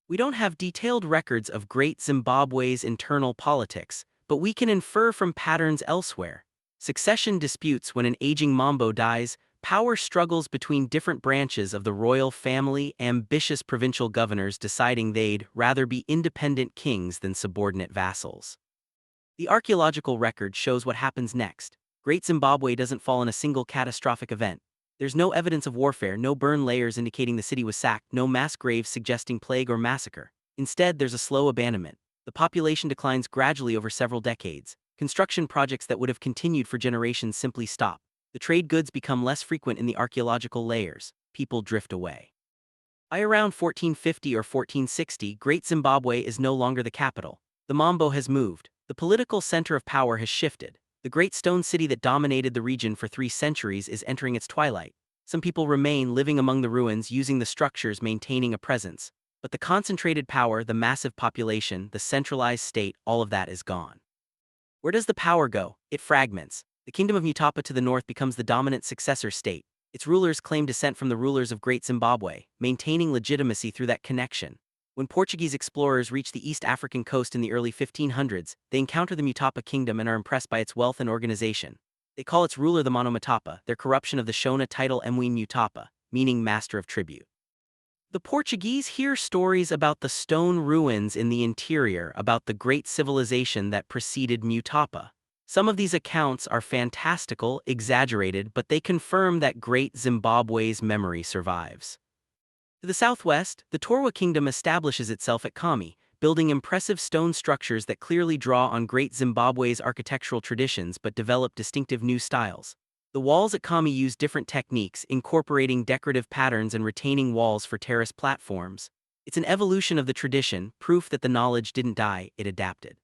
We don't have detailed records of Great Zimbabwe's internal politics, but we can infer from patterns elsewhere. Succession disputes when an aging mambo dies, power struggles between different branches of the royal family, ambitious provincial governors deciding they'd rather be independent kings than subordinate vassals. The archaeological record shows what happens next. Great Zimbabwe doesn't fall in a single catastrophic event. There's no evidence of warfare, no burn layers indicating the city was sacked, no mass graves suggesting plague or massacre. Instead, there's a slow abandonment. The population declines gradually over several decades. Construction projects that would have continued for generations simply stop. The trade goods become less frequent in the archaeological layers. People drift away. By around 1450 or 1460, Great Zimbabwe is no longer the capital. The Mambo has moved. The political center of power has shifted. The great stone city that dominated the region for 3 centuries is entering its twilight. Some people remain living among the ruins, using the structures, maintaining a presence. But the concentrated power, the massive population, the centralized state, all of that is gone. Where does the power go? It fragments. The kingdom of Mutapa to the north becomes the dominant successor state. Its rulers claim descent from the rulers of Great Zimbabwe, maintaining legitimacy through that connection. When Portuguese explorers reach the East African coast in the early 1500s, they encounter the Mutapa kingdom and are impressed by its wealth and organization. They call its ruler the Mano Mutapa, their corruption of the Shona title Mwini Mutapa, meaning master of tribute. The Portuguese hear stories about the stone ruins in the interior, about the great civilization that preceded Mutapa. Some of these accounts are fantastical, exaggerated, but they confirm that Great Zimbabwe's memory survives. To the southwest, the Torwa kingdom establishes itself at Kami, building impressive stone structures that clearly draw on Great Zimbabwe's architectural traditions but develop distinctive new styles. The walls at Kami use different techniques, incorporating decorative patterns and retaining walls for terrace platforms. It's an evolution of the tradition, proof that the knowledge didn't die, it adapted.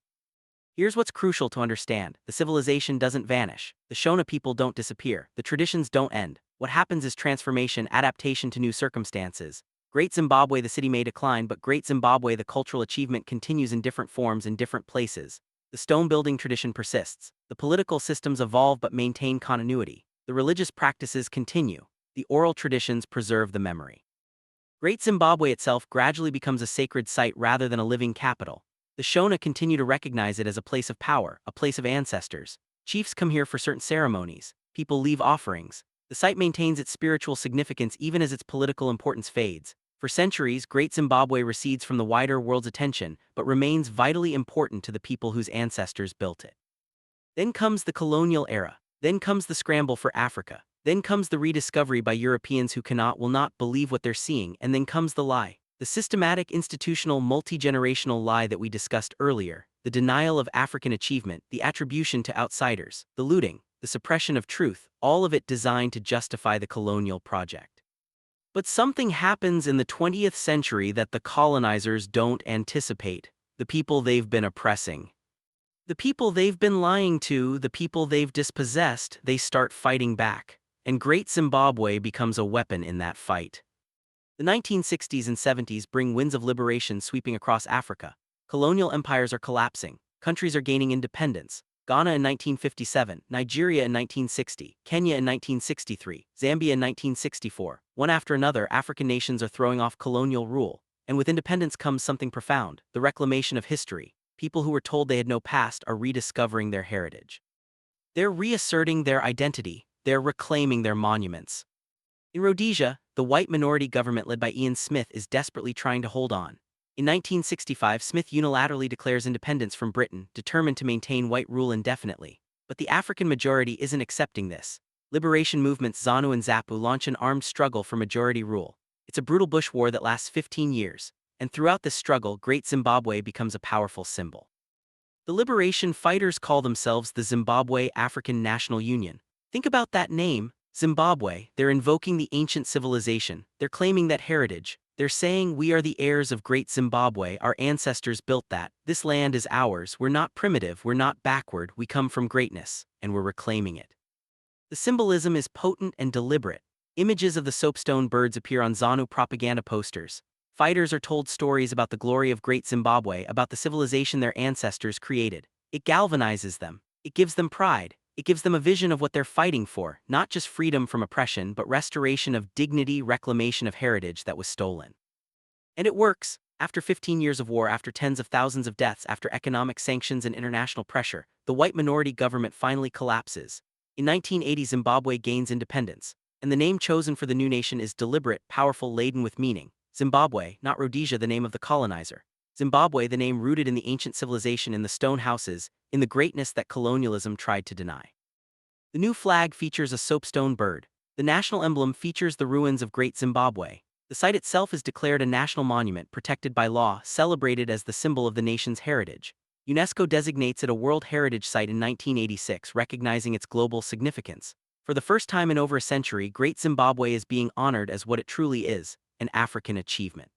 Here's what's crucial to understand. The civilization doesn't vanish. The Shona people don't disappear. The traditions don't end. What happens is transformation, adaptation to new circumstances. Great Zimbabwe, the city may decline, but Great Zimbabwe, the cultural achievement, continues in different forms in different places. The stone building tradition persists. The political systems evolve but maintain continuity. The religious practices continue. The oral traditions preserve the memory. Great Zimbabwe itself gradually becomes a sacred site rather than a living capital. The Shona continue to recognize it as a place of power, a place of ancestors. Chiefs come here for certain ceremonies. People leave offerings. The site maintains its spiritual significance even as its political importance fades. For centuries, Great Zimbabwe recedes from the wider world's attention, but remains vitally important to the people whose ancestors built it. Then comes the colonial era. Then comes the scramble for Africa. Then comes the rediscovery by Europeans who will not believe what they're seeing, and then comes the lie. The systematic, institutional, multi-generational lie that we discussed earlier, the denial of African achievement, the attribution to outsiders, the looting, the suppression of truth, all of it designed to justify the colonial project. But something happens in the 20th century that the colonizers don't anticipate. The people they've been oppressing, the people they've been lying to, the people they've dispossessed, they start fighting back. And Great Zimbabwe becomes a weapon in that fight. The 1960s and 70s bring winds of liberation sweeping across Africa. Colonial empires are collapsing. Countries are gaining independence. Ghana in 1957, Nigeria in 1960, Kenya in 1963, Zambia in 1964. One after another, African nations are throwing off colonial rule. And with independence comes something profound, the reclamation of history. People who were told they had no past are rediscovering their heritage. They're reasserting their identity, they're reclaiming their monuments. In Rhodesia, the white minority government led by Ian Smith is desperately trying to hold on. In 1965, Smith unilaterally declares independence from Britain, determined to maintain white rule indefinitely. But the African majority isn't accepting this. Liberation movements ZANU and ZAPU launch an armed struggle for majority rule. It's a brutal bush war that lasts 15 years, and throughout this struggle, Great Zimbabwe becomes a powerful symbol. The liberation fighters call themselves the Zimbabwe African National Union. Think about that name, Zimbabwe. They're invoking the ancient civilization, they're claiming that heritage, they're saying we are the heirs of Great Zimbabwe, our ancestors built that, this land is ours, we're not primitive, we're not backward, we come from greatness, and we're reclaiming it. The symbolism is potent and deliberate. Images of the soapstone birds appear on ZANU propaganda posters. Fighters are told stories about the glory of Great Zimbabwe, about the civilization their ancestors created. It galvanizes them. It gives them pride. It gives them a vision of what they're fighting for, not just freedom from oppression, but restoration of dignity, reclamation of heritage that was stolen. And it works. After 15 years of war, after tens of thousands of deaths, after economic sanctions and international pressure, the white minority government finally collapses. In 1980, Zimbabwe gains independence, and the name chosen for the new nation is deliberate, powerful, laden with meaning. Zimbabwe, not Rhodesia, the name of the colonizer. Zimbabwe, the name rooted in the ancient civilization, in the stone houses, in the greatness that colonialism tried to deny. The new flag features a soapstone bird. The national emblem features the ruins of Great Zimbabwe. The site itself is declared a national monument protected by law, celebrated as the symbol of the nation's heritage. UNESCO designates it a World Heritage Site in 1986, recognizing its global significance. For the first time in over a century, Great Zimbabwe is being honored as what it truly is, an African achievement.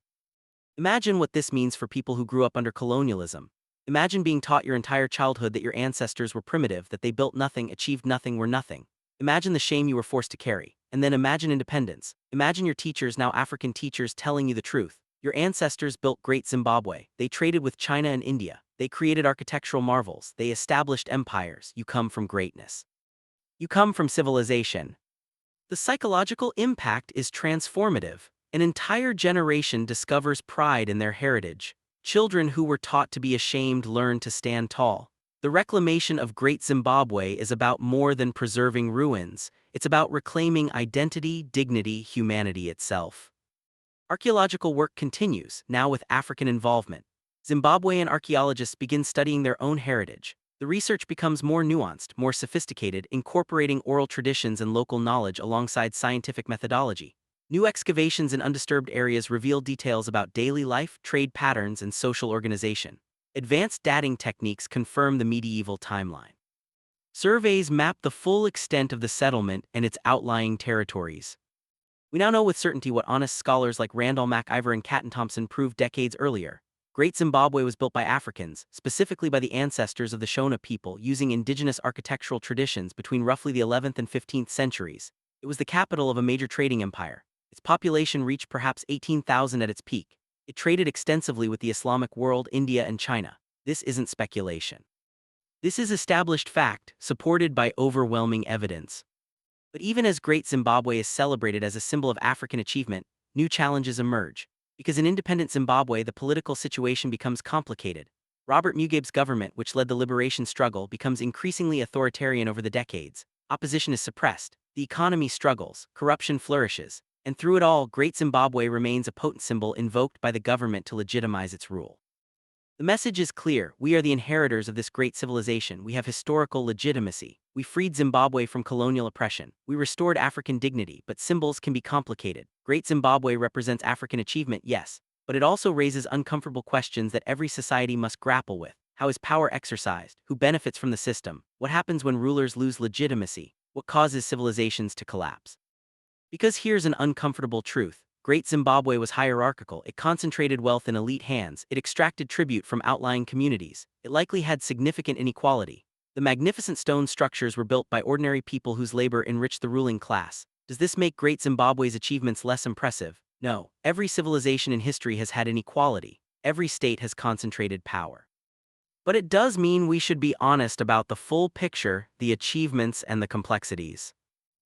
Imagine what this means for people who grew up under colonialism. Imagine being taught your entire childhood that your ancestors were primitive, that they built nothing, achieved nothing, were nothing. Imagine the shame you were forced to carry. And then imagine independence. Imagine your teachers, now African teachers, telling you the truth. Your ancestors built Great Zimbabwe. They traded with China and India. They created architectural marvels. They established empires. You come from greatness. You come from civilization. The psychological impact is transformative. An entire generation discovers pride in their heritage. Children who were taught to be ashamed learn to stand tall. The reclamation of Great Zimbabwe is about more than preserving ruins. It's about reclaiming identity, dignity, humanity itself. Archaeological work continues, now with African involvement. Zimbabwean archaeologists begin studying their own heritage. The research becomes more nuanced, more sophisticated, incorporating oral traditions and local knowledge alongside scientific methodology. New excavations in undisturbed areas reveal details about daily life, trade patterns, and social organization. Advanced dating techniques confirm the medieval timeline. Surveys map the full extent of the settlement and its outlying territories. We now know with certainty what honest scholars like Randall McIver and Catton Thompson proved decades earlier. Great Zimbabwe was built by Africans, specifically by the ancestors of the Shona people, using indigenous architectural traditions between roughly the 11th and 15th centuries. It was the capital of a major trading empire. Its population reached perhaps 18,000 at its peak. It traded extensively with the Islamic world, India, and China. This isn't speculation. This is established fact, supported by overwhelming evidence. But even as Great Zimbabwe is celebrated as a symbol of African achievement, new challenges emerge. Because in independent Zimbabwe, the political situation becomes complicated. Robert Mugabe's government, which led the liberation struggle, becomes increasingly authoritarian over the decades. Opposition is suppressed. The economy struggles. Corruption flourishes. And through it all, Great Zimbabwe remains a potent symbol invoked by the government to legitimize its rule. The message is clear: we are the inheritors of this great civilization. We have historical legitimacy. We freed Zimbabwe from colonial oppression. We restored African dignity, but symbols can be complicated. Great Zimbabwe represents African achievement, yes, but it also raises uncomfortable questions that every society must grapple with. How is power exercised? Who benefits from the system? What happens when rulers lose legitimacy? What causes civilizations to collapse? Because here's an uncomfortable truth. Great Zimbabwe was hierarchical. It concentrated wealth in elite hands. It extracted tribute from outlying communities. It likely had significant inequality. The magnificent stone structures were built by ordinary people whose labor enriched the ruling class. Does this make Great Zimbabwe's achievements less impressive? No. Every civilization in history has had inequality. Every state has concentrated power. But it does mean we should be honest about the full picture, the achievements, and the complexities.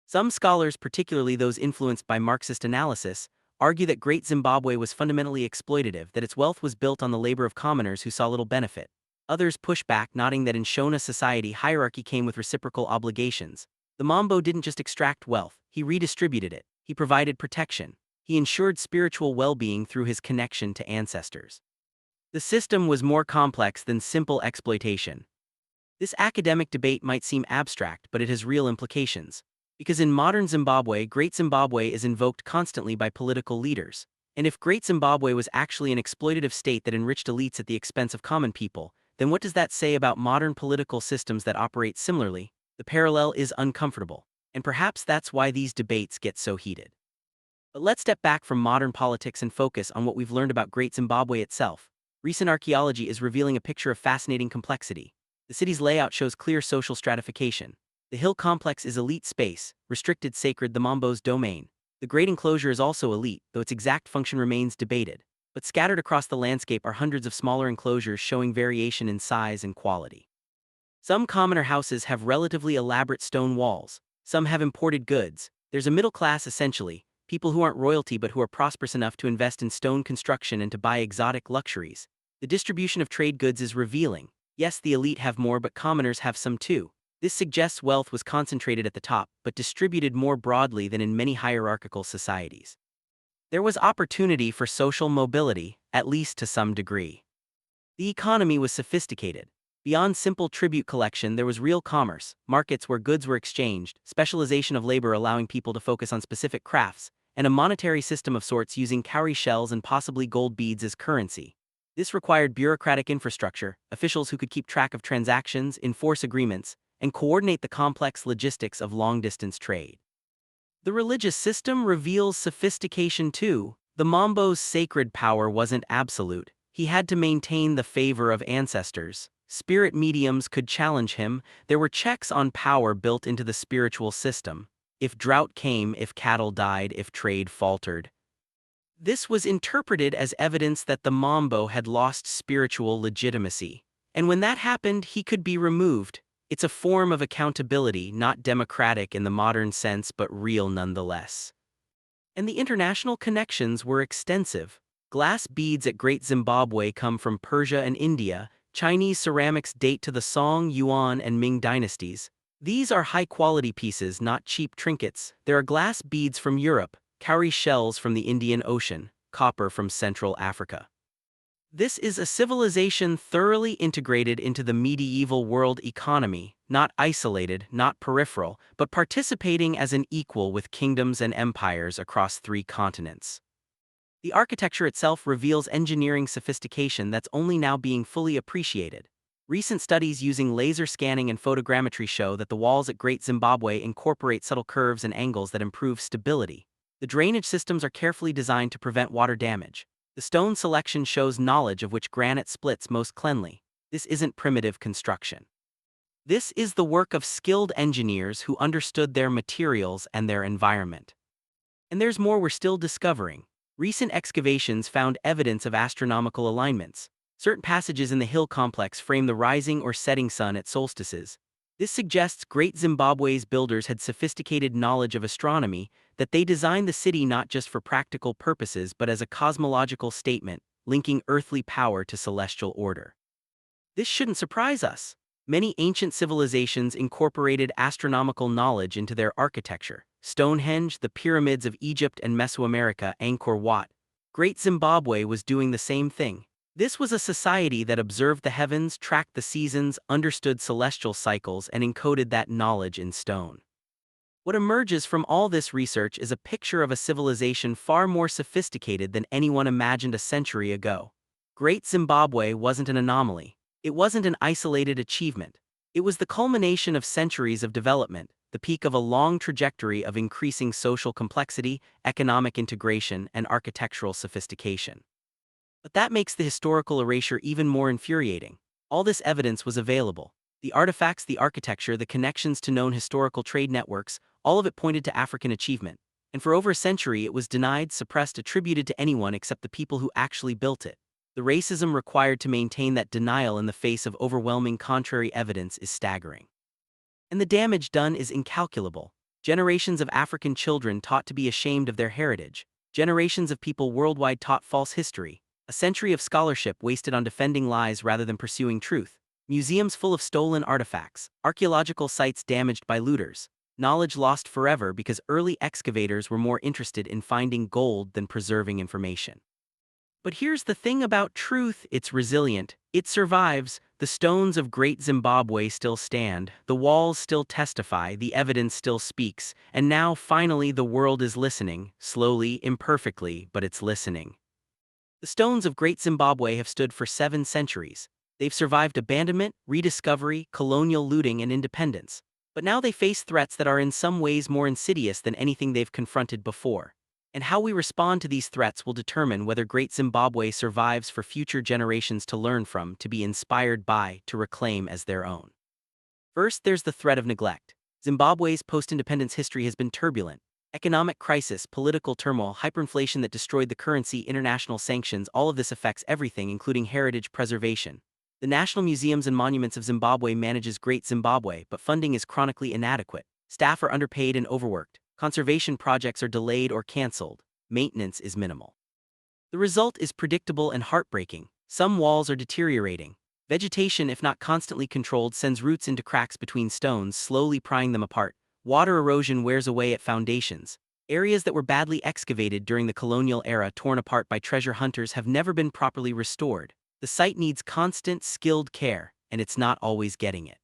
Some scholars, particularly those influenced by Marxist analysis, argue that Great Zimbabwe was fundamentally exploitative, that its wealth was built on the labor of commoners who saw little benefit. Others push back, noting that in Shona society, hierarchy came with reciprocal obligations. The Mambo didn't just extract wealth, he redistributed it. He provided protection. He ensured spiritual well-being through his connection to ancestors. The system was more complex than simple exploitation. This academic debate might seem abstract, but it has real implications. Because in modern Zimbabwe, Great Zimbabwe is invoked constantly by political leaders. And if Great Zimbabwe was actually an exploitative state that enriched elites at the expense of common people, then what does that say about modern political systems that operate similarly? The parallel is uncomfortable, and perhaps that's why these debates get so heated. But let's step back from modern politics and focus on what we've learned about Great Zimbabwe itself. Recent archaeology is revealing a picture of fascinating complexity. The city's layout shows clear social stratification. The hill complex is elite space, restricted sacred the Mambo's domain. The great enclosure is also elite, though its exact function remains debated. But scattered across the landscape are hundreds of smaller enclosures showing variation in size and quality. Some commoner houses have relatively elaborate stone walls. Some have imported goods. There's a middle class essentially, people who aren't royalty but who are prosperous enough to invest in stone construction and to buy exotic luxuries. The distribution of trade goods is revealing. Yes, the elite have more, but commoners have some too. This suggests wealth was concentrated at the top, but distributed more broadly than in many hierarchical societies. There was opportunity for social mobility, at least to some degree. The economy was sophisticated. Beyond simple tribute collection, there was real commerce, markets where goods were exchanged, specialization of labor allowing people to focus on specific crafts, and a monetary system of sorts using cowrie shells and possibly gold beads as currency. This required bureaucratic infrastructure, officials who could keep track of transactions, enforce agreements, and coordinate the complex logistics of long-distance trade. The religious system reveals sophistication too. The Mambo's sacred power wasn't absolute. He had to maintain the favor of ancestors. Spirit mediums could challenge him. There were checks on power built into the spiritual system. If drought came, if cattle died, if trade faltered. This was interpreted as evidence that the Mambo had lost spiritual legitimacy. And when that happened, he could be removed. It's a form of accountability, not democratic in the modern sense, but real nonetheless. And the international connections were extensive. Glass beads at Great Zimbabwe come from Persia and India. Chinese ceramics date to the Song, Yuan, and Ming dynasties. These are high-quality pieces, not cheap trinkets. There are glass beads from Europe, cowrie shells from the Indian Ocean, copper from Central Africa. This is a civilization thoroughly integrated into the medieval world economy, not isolated, not peripheral, but participating as an equal with kingdoms and empires across 3 continents. The architecture itself reveals engineering sophistication that's only now being fully appreciated. Recent studies using laser scanning and photogrammetry show that the walls at Great Zimbabwe incorporate subtle curves and angles that improve stability. The drainage systems are carefully designed to prevent water damage. The stone selection shows knowledge of which granite splits most cleanly. This isn't primitive construction. This is the work of skilled engineers who understood their materials and their environment. And there's more we're still discovering. Recent excavations found evidence of astronomical alignments. Certain passages in the hill complex frame the rising or setting sun at solstices. This suggests Great Zimbabwe's builders had sophisticated knowledge of astronomy, that they designed the city not just for practical purposes but as a cosmological statement, linking earthly power to celestial order. This shouldn't surprise us. Many ancient civilizations incorporated astronomical knowledge into their architecture. Stonehenge, the pyramids of Egypt and Mesoamerica, Angkor Wat. Great Zimbabwe was doing the same thing. This was a society that observed the heavens, tracked the seasons, understood celestial cycles, and encoded that knowledge in stone. What emerges from all this research is a picture of a civilization far more sophisticated than anyone imagined a century ago. Great Zimbabwe wasn't an anomaly. It wasn't an isolated achievement. It was the culmination of centuries of development, the peak of a long trajectory of increasing social complexity, economic integration, and architectural sophistication. But that makes the historical erasure even more infuriating. All this evidence was available. The artifacts, the architecture, the connections to known historical trade networks, all of it pointed to African achievement. And for over a century it was denied, suppressed, attributed to anyone except the people who actually built it. The racism required to maintain that denial in the face of overwhelming contrary evidence is staggering. And the damage done is incalculable. Generations of African children taught to be ashamed of their heritage. Generations of people worldwide taught false history. A century of scholarship wasted on defending lies rather than pursuing truth. Museums full of stolen artifacts, archaeological sites damaged by looters, knowledge lost forever because early excavators were more interested in finding gold than preserving information. But here's the thing about truth: it's resilient, it survives. The stones of Great Zimbabwe still stand, the walls still testify, the evidence still speaks, and now finally the world is listening, slowly, imperfectly, but it's listening. The stones of Great Zimbabwe have stood for 7 centuries. They've survived abandonment, rediscovery, colonial looting, and independence. But now they face threats that are in some ways more insidious than anything they've confronted before. And how we respond to these threats will determine whether Great Zimbabwe survives for future generations to learn from, to be inspired by, to reclaim as their own. First, there's the threat of neglect. Zimbabwe's post-independence history has been turbulent. Economic crisis, political turmoil, hyperinflation that destroyed the currency, international sanctions — all of this affects everything, including heritage preservation. The National Museums and Monuments of Zimbabwe manages Great Zimbabwe, but funding is chronically inadequate. Staff are underpaid and overworked. Conservation projects are delayed or cancelled. Maintenance is minimal. The result is predictable and heartbreaking. Some walls are deteriorating. Vegetation, if not constantly controlled, sends roots into cracks between stones, slowly prying them apart. Water erosion wears away at foundations. Areas that were badly excavated during the colonial era, torn apart by treasure hunters, have never been properly restored. The site needs constant, skilled care, and it's not always getting it.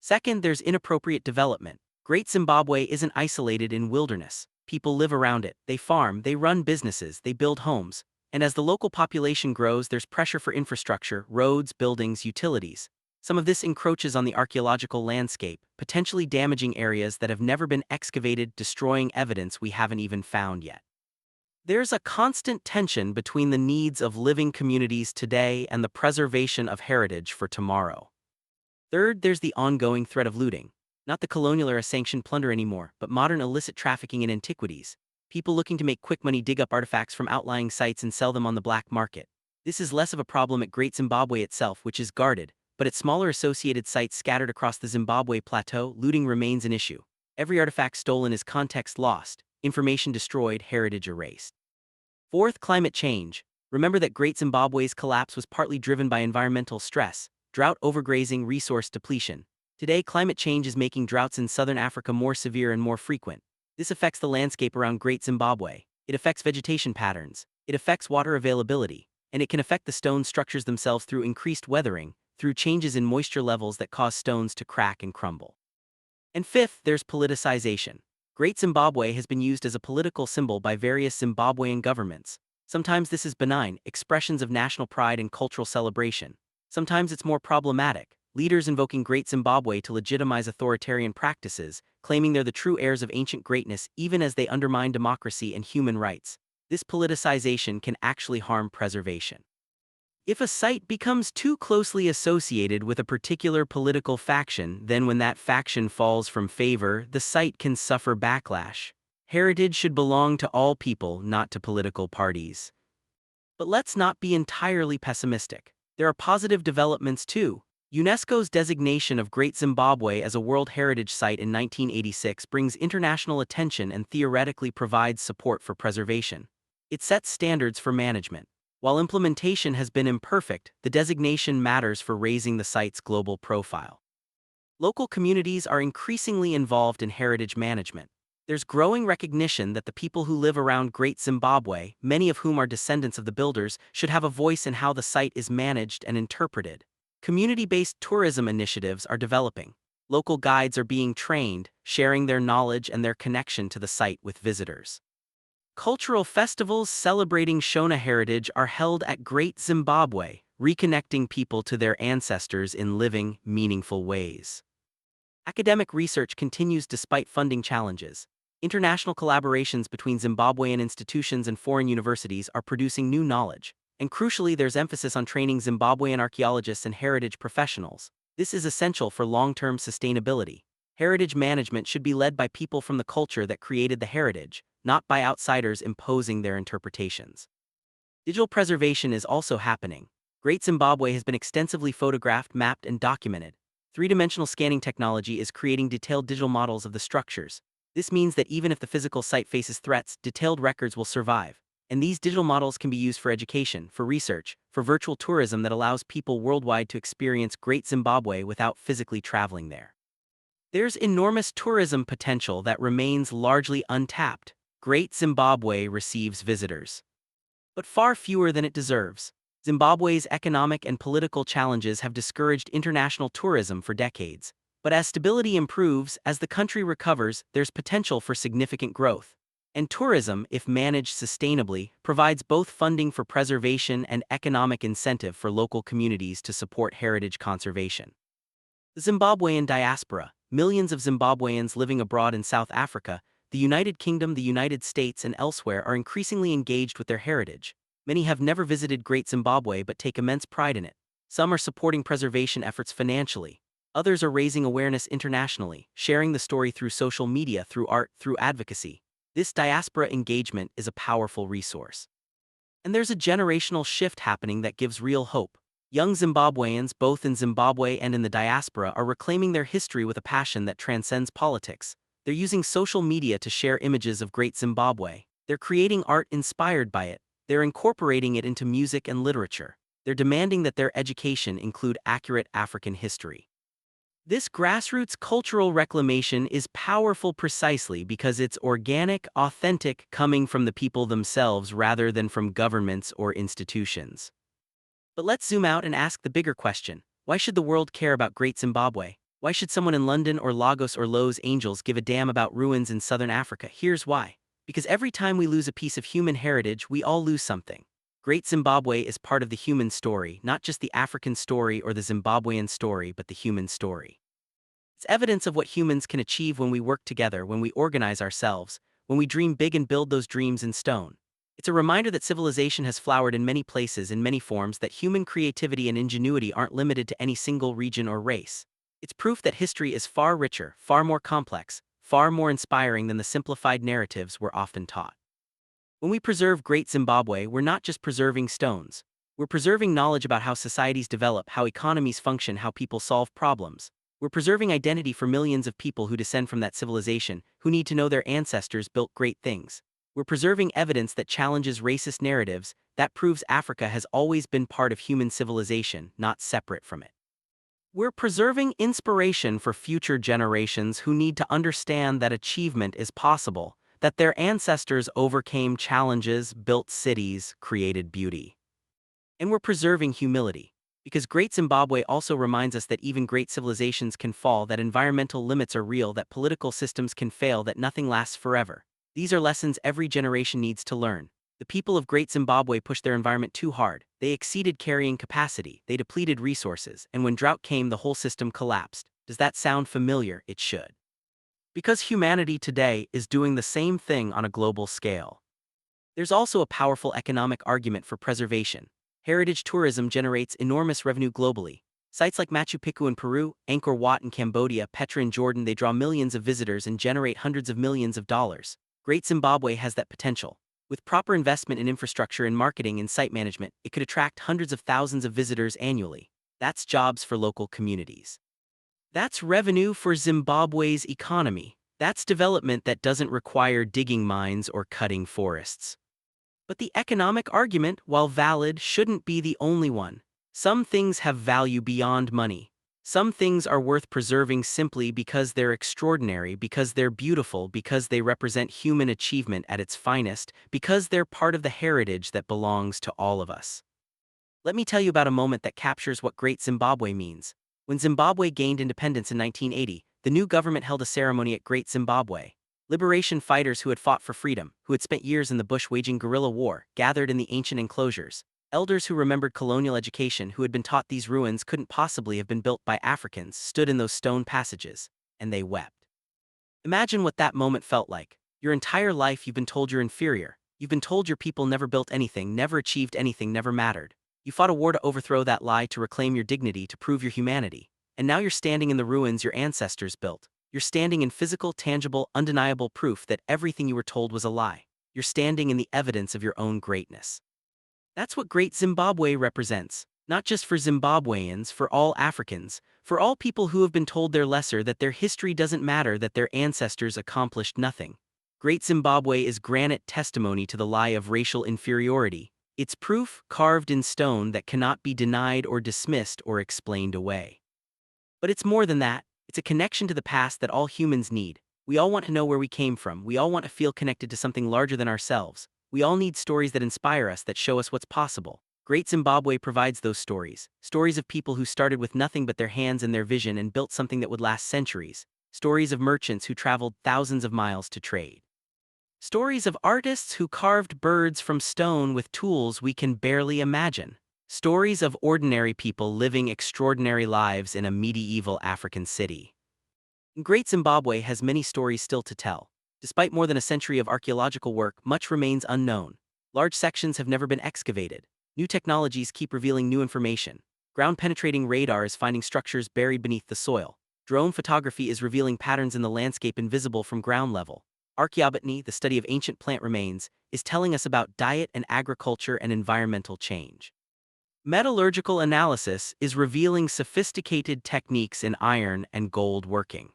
Second, there's inappropriate development. Great Zimbabwe isn't isolated in wilderness. People live around it, they farm, they run businesses, they build homes. And as the local population grows, there's pressure for infrastructure, roads, buildings, utilities. Some of this encroaches on the archaeological landscape, potentially damaging areas that have never been excavated, destroying evidence we haven't even found yet. There's a constant tension between the needs of living communities today and the preservation of heritage for tomorrow. Third, there's the ongoing threat of looting. Not the colonial-era sanctioned plunder anymore, but modern illicit trafficking in antiquities. People looking to make quick money dig up artifacts from outlying sites and sell them on the black market. This is less of a problem at Great Zimbabwe itself, which is guarded, but at smaller associated sites scattered across the Zimbabwe plateau, looting remains an issue. Every artifact stolen is context lost, information destroyed, heritage erased. Fourth, climate change. Remember that Great Zimbabwe's collapse was partly driven by environmental stress, drought, overgrazing, resource depletion. Today, climate change is making droughts in southern Africa more severe and more frequent. This affects the landscape around Great Zimbabwe. It affects vegetation patterns. It affects water availability. And it can affect the stone structures themselves through increased weathering, through changes in moisture levels that cause stones to crack and crumble. And fifth, there's politicization. Great Zimbabwe has been used as a political symbol by various Zimbabwean governments. Sometimes this is benign, expressions of national pride and cultural celebration. Sometimes it's more problematic, leaders invoking Great Zimbabwe to legitimize authoritarian practices, claiming they're the true heirs of ancient greatness even as they undermine democracy and human rights. This politicization can actually harm preservation. If a site becomes too closely associated with a particular political faction, then when that faction falls from favor, the site can suffer backlash. Heritage should belong to all people, not to political parties. But let's not be entirely pessimistic. There are positive developments too. UNESCO's designation of Great Zimbabwe as a World Heritage Site in 1986 brings international attention and theoretically provides support for preservation. It sets standards for management. While implementation has been imperfect, the designation matters for raising the site's global profile. Local communities are increasingly involved in heritage management. There's growing recognition that the people who live around Great Zimbabwe, many of whom are descendants of the builders, should have a voice in how the site is managed and interpreted. Community-based tourism initiatives are developing. Local guides are being trained, sharing their knowledge and their connection to the site with visitors. Cultural festivals celebrating Shona heritage are held at Great Zimbabwe, reconnecting people to their ancestors in living, meaningful ways. Academic research continues despite funding challenges. International collaborations between Zimbabwean institutions and foreign universities are producing new knowledge. And crucially, there's emphasis on training Zimbabwean archaeologists and heritage professionals. This is essential for long-term sustainability. Heritage management should be led by people from the culture that created the heritage, not by outsiders imposing their interpretations. Digital preservation is also happening. Great Zimbabwe has been extensively photographed, mapped, and documented. Three-dimensional scanning technology is creating detailed digital models of the structures. This means that even if the physical site faces threats, detailed records will survive. And these digital models can be used for education, for research, for virtual tourism that allows people worldwide to experience Great Zimbabwe without physically traveling there. There's enormous tourism potential that remains largely untapped. Great Zimbabwe receives visitors, but far fewer than it deserves. Zimbabwe's economic and political challenges have discouraged international tourism for decades. But as stability improves, as the country recovers, there's potential for significant growth. And tourism, if managed sustainably, provides both funding for preservation and economic incentive for local communities to support heritage conservation. The Zimbabwean diaspora, millions of Zimbabweans living abroad in South Africa, the United Kingdom, the United States, and elsewhere are increasingly engaged with their heritage. Many have never visited Great Zimbabwe but take immense pride in it. Some are supporting preservation efforts financially. Others are raising awareness internationally, sharing the story through social media, through art, through advocacy. This diaspora engagement is a powerful resource. And there's a generational shift happening that gives real hope. Young Zimbabweans, both in Zimbabwe and in the diaspora, are reclaiming their history with a passion that transcends politics. They're using social media to share images of Great Zimbabwe. They're creating art inspired by it. They're incorporating it into music and literature. They're demanding that their education include accurate African history. This grassroots cultural reclamation is powerful precisely because it's organic, authentic, coming from the people themselves rather than from governments or institutions. But let's zoom out and ask the bigger question. Why should the world care about Great Zimbabwe? Why should someone in London or Lagos or Los Angeles give a damn about ruins in southern Africa? Here's why. Because every time we lose a piece of human heritage, we all lose something. Great Zimbabwe is part of the human story, not just the African story or the Zimbabwean story, but the human story. It's evidence of what humans can achieve when we work together, when we organize ourselves, when we dream big and build those dreams in stone. It's a reminder that civilization has flowered in many places, in many forms, that human creativity and ingenuity aren't limited to any single region or race. It's proof that history is far richer, far more complex, far more inspiring than the simplified narratives we're often taught. When we preserve Great Zimbabwe, we're not just preserving stones. We're preserving knowledge about how societies develop, how economies function, how people solve problems. We're preserving identity for millions of people who descend from that civilization, who need to know their ancestors built great things. We're preserving evidence that challenges racist narratives, that proves Africa has always been part of human civilization, not separate from it. We're preserving inspiration for future generations who need to understand that achievement is possible, that their ancestors overcame challenges, built cities, created beauty. And we're preserving humility, because Great Zimbabwe also reminds us that even great civilizations can fall, that environmental limits are real, that political systems can fail, that nothing lasts forever. These are lessons every generation needs to learn. The people of Great Zimbabwe pushed their environment too hard. They exceeded carrying capacity, they depleted resources, and when drought came, the whole system collapsed. Does that sound familiar? It should. Because humanity today is doing the same thing on a global scale. There's also a powerful economic argument for preservation. Heritage tourism generates enormous revenue globally. Sites like Machu Picchu in Peru, Angkor Wat in Cambodia, Petra in Jordan, they draw millions of visitors and generate hundreds of millions of dollars. Great Zimbabwe has that potential. With proper investment in infrastructure and marketing and site management, it could attract hundreds of thousands of visitors annually. That's jobs for local communities. That's revenue for Zimbabwe's economy. That's development that doesn't require digging mines or cutting forests. But the economic argument, while valid, shouldn't be the only one. Some things have value beyond money. Some things are worth preserving simply because they're extraordinary, because they're beautiful, because they represent human achievement at its finest, because they're part of the heritage that belongs to all of us. Let me tell you about a moment that captures what Great Zimbabwe means. When Zimbabwe gained independence in 1980, the new government held a ceremony at Great Zimbabwe. Liberation fighters who had fought for freedom, who had spent years in the bush waging guerrilla war, gathered in the ancient enclosures. Elders who remembered colonial education, who had been taught these ruins couldn't possibly have been built by Africans, stood in those stone passages, and they wept. Imagine what that moment felt like. Your entire life you've been told you're inferior. You've been told your people never built anything, never achieved anything, never mattered. You fought a war to overthrow that lie, to reclaim your dignity, to prove your humanity. And now you're standing in the ruins your ancestors built. You're standing in physical, tangible, undeniable proof that everything you were told was a lie. You're standing in the evidence of your own greatness. That's what Great Zimbabwe represents, not just for Zimbabweans, for all Africans, for all people who have been told they're lesser, that their history doesn't matter, that their ancestors accomplished nothing. Great Zimbabwe is granite testimony to the lie of racial inferiority. It's proof carved in stone that cannot be denied or dismissed or explained away. But it's more than that. It's a connection to the past that all humans need. We all want to know where we came from. We all want to feel connected to something larger than ourselves. We all need stories that inspire us, that show us what's possible. Great Zimbabwe provides those stories. Stories of people who started with nothing but their hands and their vision and built something that would last centuries. Stories of merchants who traveled thousands of miles to trade. Stories of artists who carved birds from stone with tools we can barely imagine. Stories of ordinary people living extraordinary lives in a medieval African city. Great Zimbabwe has many stories still to tell. Despite more than a century of archaeological work, much remains unknown. Large sections have never been excavated. New technologies keep revealing new information. Ground-penetrating radar is finding structures buried beneath the soil. Drone photography is revealing patterns in the landscape invisible from ground level. Archaeobotany, the study of ancient plant remains, is telling us about diet and agriculture and environmental change. Metallurgical analysis is revealing sophisticated techniques in iron and gold working.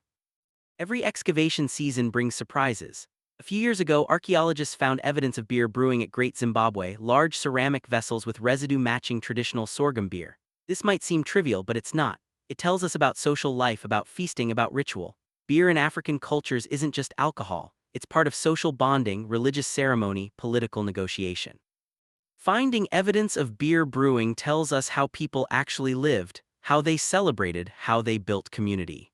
Every excavation season brings surprises. A few years ago, archaeologists found evidence of beer brewing at Great Zimbabwe, large ceramic vessels with residue matching traditional sorghum beer. This might seem trivial, but it's not. It tells us about social life, about feasting, about ritual. Beer in African cultures isn't just alcohol. It's part of social bonding, religious ceremony, political negotiation. Finding evidence of beer brewing tells us how people actually lived, how they celebrated, how they built community.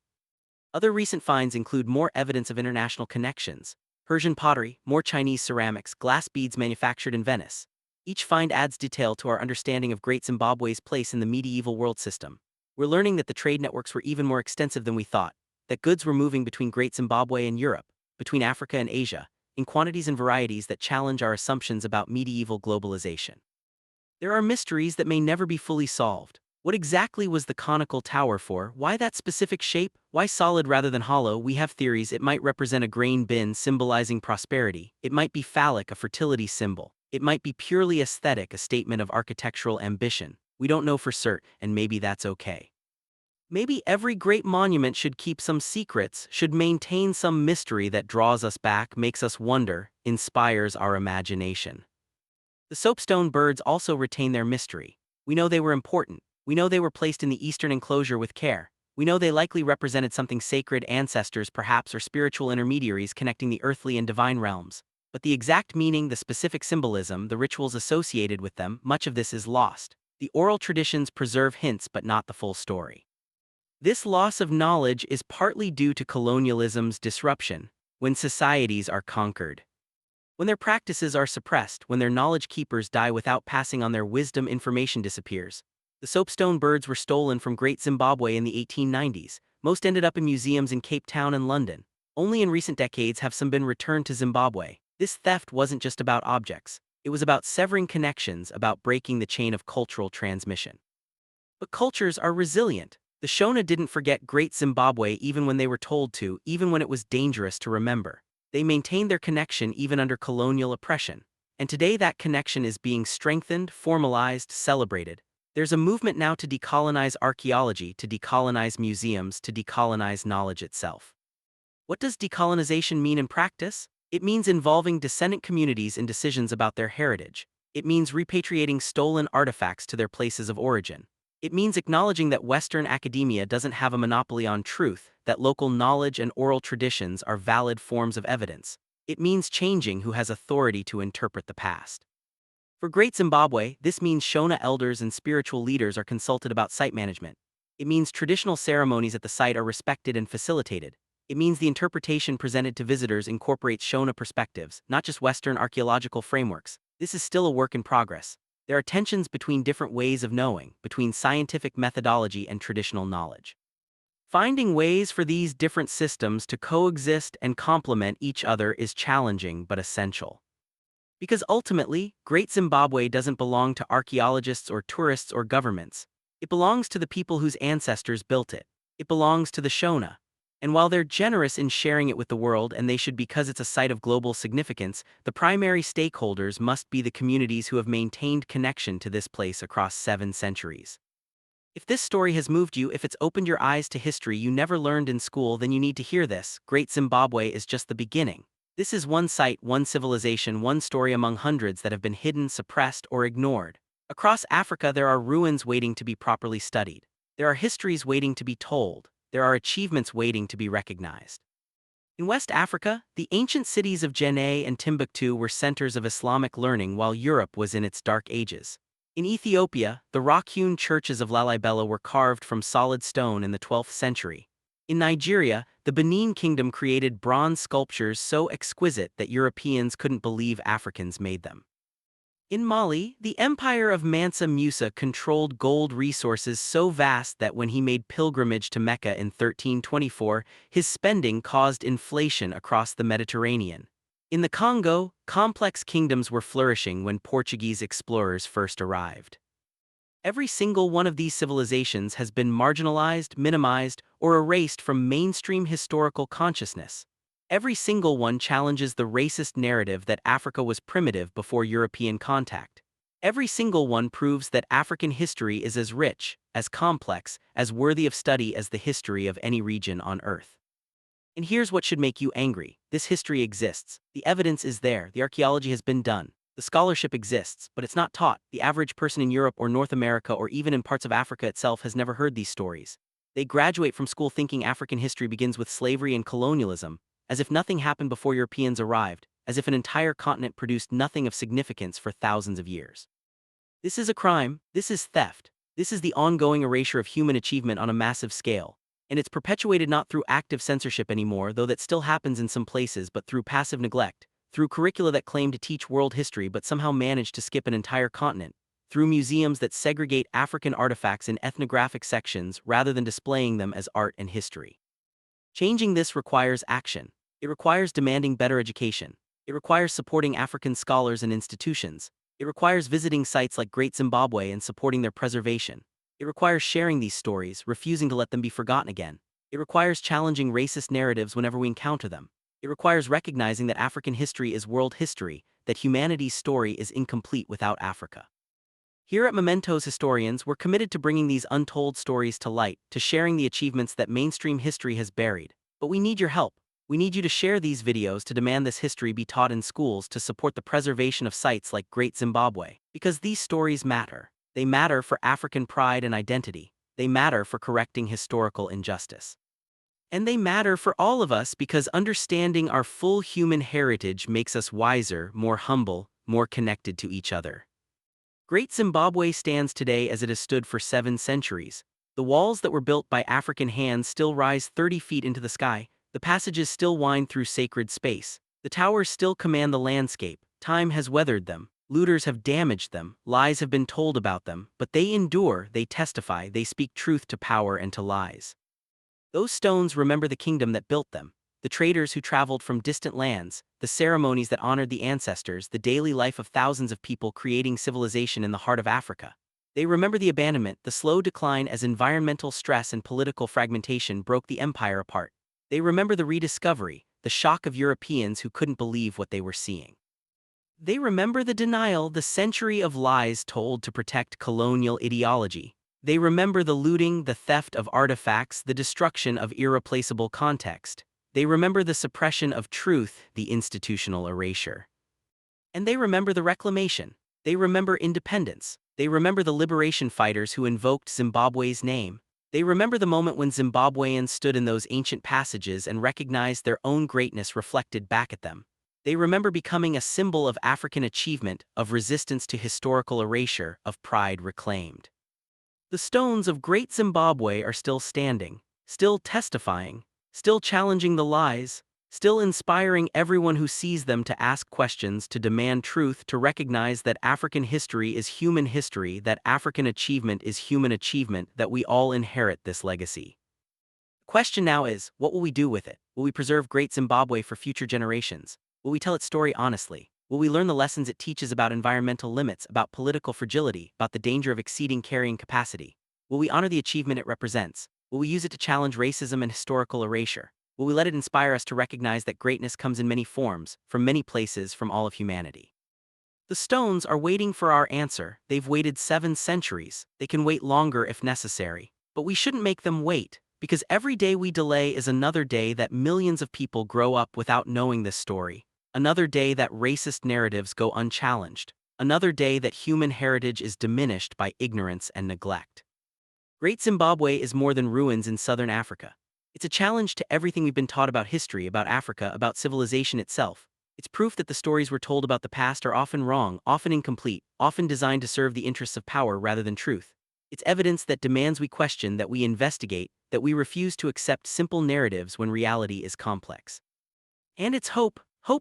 Other recent finds include more evidence of international connections: Persian pottery, more Chinese ceramics, glass beads manufactured in Venice. Each find adds detail to our understanding of Great Zimbabwe's place in the medieval world system. We're learning that the trade networks were even more extensive than we thought, that goods were moving between Great Zimbabwe and Europe, between Africa and Asia, in quantities and varieties that challenge our assumptions about medieval globalization. There are mysteries that may never be fully solved. What exactly was the conical tower for? Why that specific shape? Why solid rather than hollow? We have theories. It might represent a grain bin symbolizing prosperity. It might be phallic, a fertility symbol. It might be purely aesthetic, a statement of architectural ambition. We don't know for certain, and maybe that's okay. Maybe every great monument should keep some secrets, should maintain some mystery that draws us back, makes us wonder, inspires our imagination. The soapstone birds also retain their mystery. We know they were important. We know they were placed in the eastern enclosure with care. We know they likely represented something sacred, ancestors perhaps, or spiritual intermediaries connecting the earthly and divine realms. But the exact meaning, the specific symbolism, the rituals associated with them, much of this is lost. The oral traditions preserve hints but not the full story. This loss of knowledge is partly due to colonialism's disruption, when societies are conquered. When their practices are suppressed, when their knowledge keepers die without passing on their wisdom, information disappears. The soapstone birds were stolen from Great Zimbabwe in the 1890s. Most ended up in museums in Cape Town and London. Only in recent decades have some been returned to Zimbabwe. This theft wasn't just about objects. It was about severing connections, about breaking the chain of cultural transmission. But cultures are resilient. The Shona didn't forget Great Zimbabwe even when they were told to, even when it was dangerous to remember. They maintained their connection even under colonial oppression. And today that connection is being strengthened, formalized, celebrated. There's a movement now to decolonize archaeology, to decolonize museums, to decolonize knowledge itself. What does decolonization mean in practice? It means involving descendant communities in decisions about their heritage. It means repatriating stolen artifacts to their places of origin. It means acknowledging that Western academia doesn't have a monopoly on truth, that local knowledge and oral traditions are valid forms of evidence. It means changing who has authority to interpret the past. For Great Zimbabwe, this means Shona elders and spiritual leaders are consulted about site management. It means traditional ceremonies at the site are respected and facilitated. It means the interpretation presented to visitors incorporates Shona perspectives, not just Western archaeological frameworks. This is still a work in progress. There are tensions between different ways of knowing, between scientific methodology and traditional knowledge. Finding ways for these different systems to coexist and complement each other is challenging but essential. Because ultimately, Great Zimbabwe doesn't belong to archaeologists or tourists or governments. It belongs to the people whose ancestors built it. It belongs to the Shona. And while they're generous in sharing it with the world, and they should because it's a site of global significance, the primary stakeholders must be the communities who have maintained connection to this place across 7 centuries. If this story has moved you, if it's opened your eyes to history you never learned in school, then you need to hear this. Great Zimbabwe is just the beginning. This is one site, one civilization, one story among hundreds that have been hidden, suppressed, or ignored. Across Africa, there are ruins waiting to be properly studied. There are histories waiting to be told. There are achievements waiting to be recognized. In West Africa, the ancient cities of Djenné and Timbuktu were centers of Islamic learning while Europe was in its dark ages. In Ethiopia, the rock-hewn churches of Lalibela were carved from solid stone in the 12th century. In Nigeria, the Benin Kingdom created bronze sculptures so exquisite that Europeans couldn't believe Africans made them. In Mali, the Empire of Mansa Musa controlled gold resources so vast that when he made pilgrimage to Mecca in 1324, his spending caused inflation across the Mediterranean. In the Congo, complex kingdoms were flourishing when Portuguese explorers first arrived. Every single one of these civilizations has been marginalized, minimized, or erased from mainstream historical consciousness. Every single one challenges the racist narrative that Africa was primitive before European contact. Every single one proves that African history is as rich, as complex, as worthy of study as the history of any region on Earth. And here's what should make you angry. This history exists. The evidence is there. The archaeology has been done. The scholarship exists, but it's not taught. The average person in Europe or North America or even in parts of Africa itself has never heard these stories. They graduate from school thinking African history begins with slavery and colonialism, as if nothing happened before Europeans arrived, as if an entire continent produced nothing of significance for thousands of years. This is a crime, this is theft, this is the ongoing erasure of human achievement on a massive scale, and it's perpetuated not through active censorship anymore, though that still happens in some places, but through passive neglect, through curricula that claim to teach world history but somehow manage to skip an entire continent, through museums that segregate African artifacts in ethnographic sections rather than displaying them as art and history. Changing this requires action. It requires demanding better education. It requires supporting African scholars and institutions. It requires visiting sites like Great Zimbabwe and supporting their preservation. It requires sharing these stories, refusing to let them be forgotten again. It requires challenging racist narratives whenever we encounter them. It requires recognizing that African history is world history, that humanity's story is incomplete without Africa. Here at Mementos Historians, we're committed to bringing these untold stories to light, to sharing the achievements that mainstream history has buried. But we need your help. We need you to share these videos to demand this history be taught in schools to support the preservation of sites like Great Zimbabwe. Because these stories matter. They matter for African pride and identity. They matter for correcting historical injustice. And they matter for all of us because understanding our full human heritage makes us wiser, more humble, more connected to each other. Great Zimbabwe stands today as it has stood for 7 centuries. The walls that were built by African hands still rise 30 feet into the sky. The passages still wind through sacred space. The towers still command the landscape. Time has weathered them. Looters have damaged them. Lies have been told about them. But they endure, they testify, they speak truth to power and to lies. Those stones remember the kingdom that built them, the traders who traveled from distant lands, the ceremonies that honored the ancestors, the daily life of thousands of people creating civilization in the heart of Africa. They remember the abandonment, the slow decline as environmental stress and political fragmentation broke the empire apart. They remember the rediscovery, the shock of Europeans who couldn't believe what they were seeing. They remember the denial, the century of lies told to protect colonial ideology. They remember the looting, the theft of artifacts, the destruction of irreplaceable context. They remember the suppression of truth, the institutional erasure. And they remember the reclamation. They remember independence. They remember the liberation fighters who invoked Zimbabwe's name. They remember the moment when Zimbabweans stood in those ancient passages and recognized their own greatness reflected back at them. They remember becoming a symbol of African achievement, of resistance to historical erasure, of pride reclaimed. The stones of Great Zimbabwe are still standing, still testifying, still challenging the lies, still inspiring everyone who sees them to ask questions, to demand truth, to recognize that African history is human history, that African achievement is human achievement, that we all inherit this legacy. The question now is, what will we do with it? Will we preserve Great Zimbabwe for future generations? Will we tell its story honestly? Will we learn the lessons it teaches about environmental limits, about political fragility, about the danger of exceeding carrying capacity? Will we honor the achievement it represents? Will we use it to challenge racism and historical erasure? Will we let it inspire us to recognize that greatness comes in many forms, from many places, from all of humanity? The stones are waiting for our answer. They've waited 7 centuries. They can wait longer if necessary. But we shouldn't make them wait, because every day we delay is another day that millions of people grow up without knowing this story, Another day that racist narratives go unchallenged. Another day that human heritage is diminished by ignorance and neglect. Great Zimbabwe is more than ruins in southern Africa. It's a challenge to everything we've been taught about history, about Africa, about civilization itself. It's proof that the stories we're told about the past are often wrong, often incomplete, often designed to serve the interests of power rather than truth. It's evidence that demands we question, that we investigate, that we refuse to accept simple narratives when reality is complex. And it's hope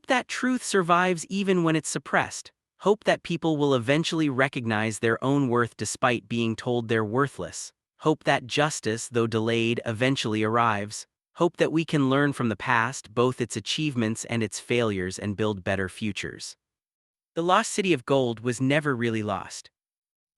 that truth survives even when it's suppressed. Hope that people will eventually recognize their own worth despite being told they're worthless. Hope that justice, though delayed, eventually arrives. Hope that we can learn from the past, both its achievements and its failures, and build better futures. The lost city of gold was never really lost.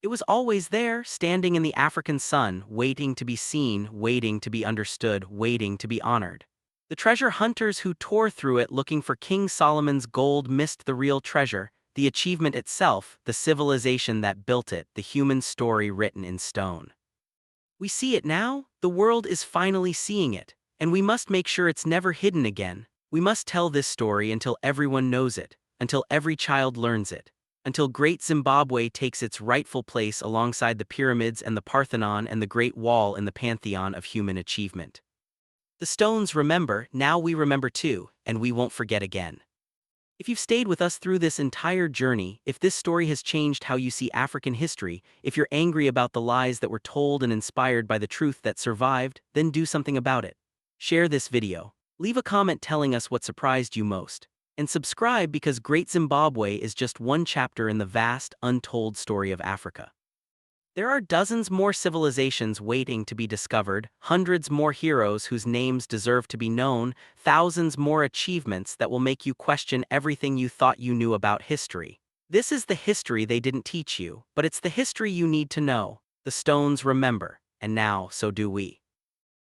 It was always there, standing in the African sun, waiting to be seen, waiting to be understood, waiting to be honored. The treasure hunters who tore through it looking for King Solomon's gold missed the real treasure, the achievement itself, the civilization that built it, the human story written in stone. We see it now, the world is finally seeing it, and we must make sure it's never hidden again. We must tell this story until everyone knows it, until every child learns it, until Great Zimbabwe takes its rightful place alongside the pyramids and the Parthenon and the Great Wall in the pantheon of human achievement. The stones remember, now we remember too, and we won't forget again. If you've stayed with us through this entire journey, if this story has changed how you see African history, if you're angry about the lies that were told and inspired by the truth that survived, then do something about it. Share this video. Leave a comment telling us what surprised you most. And subscribe, because Great Zimbabwe is just one chapter in the vast, untold story of Africa. There are dozens more civilizations waiting to be discovered, hundreds more heroes whose names deserve to be known, thousands more achievements that will make you question everything you thought you knew about history. This is the history they didn't teach you, but it's the history you need to know. The stones remember, and now so do we.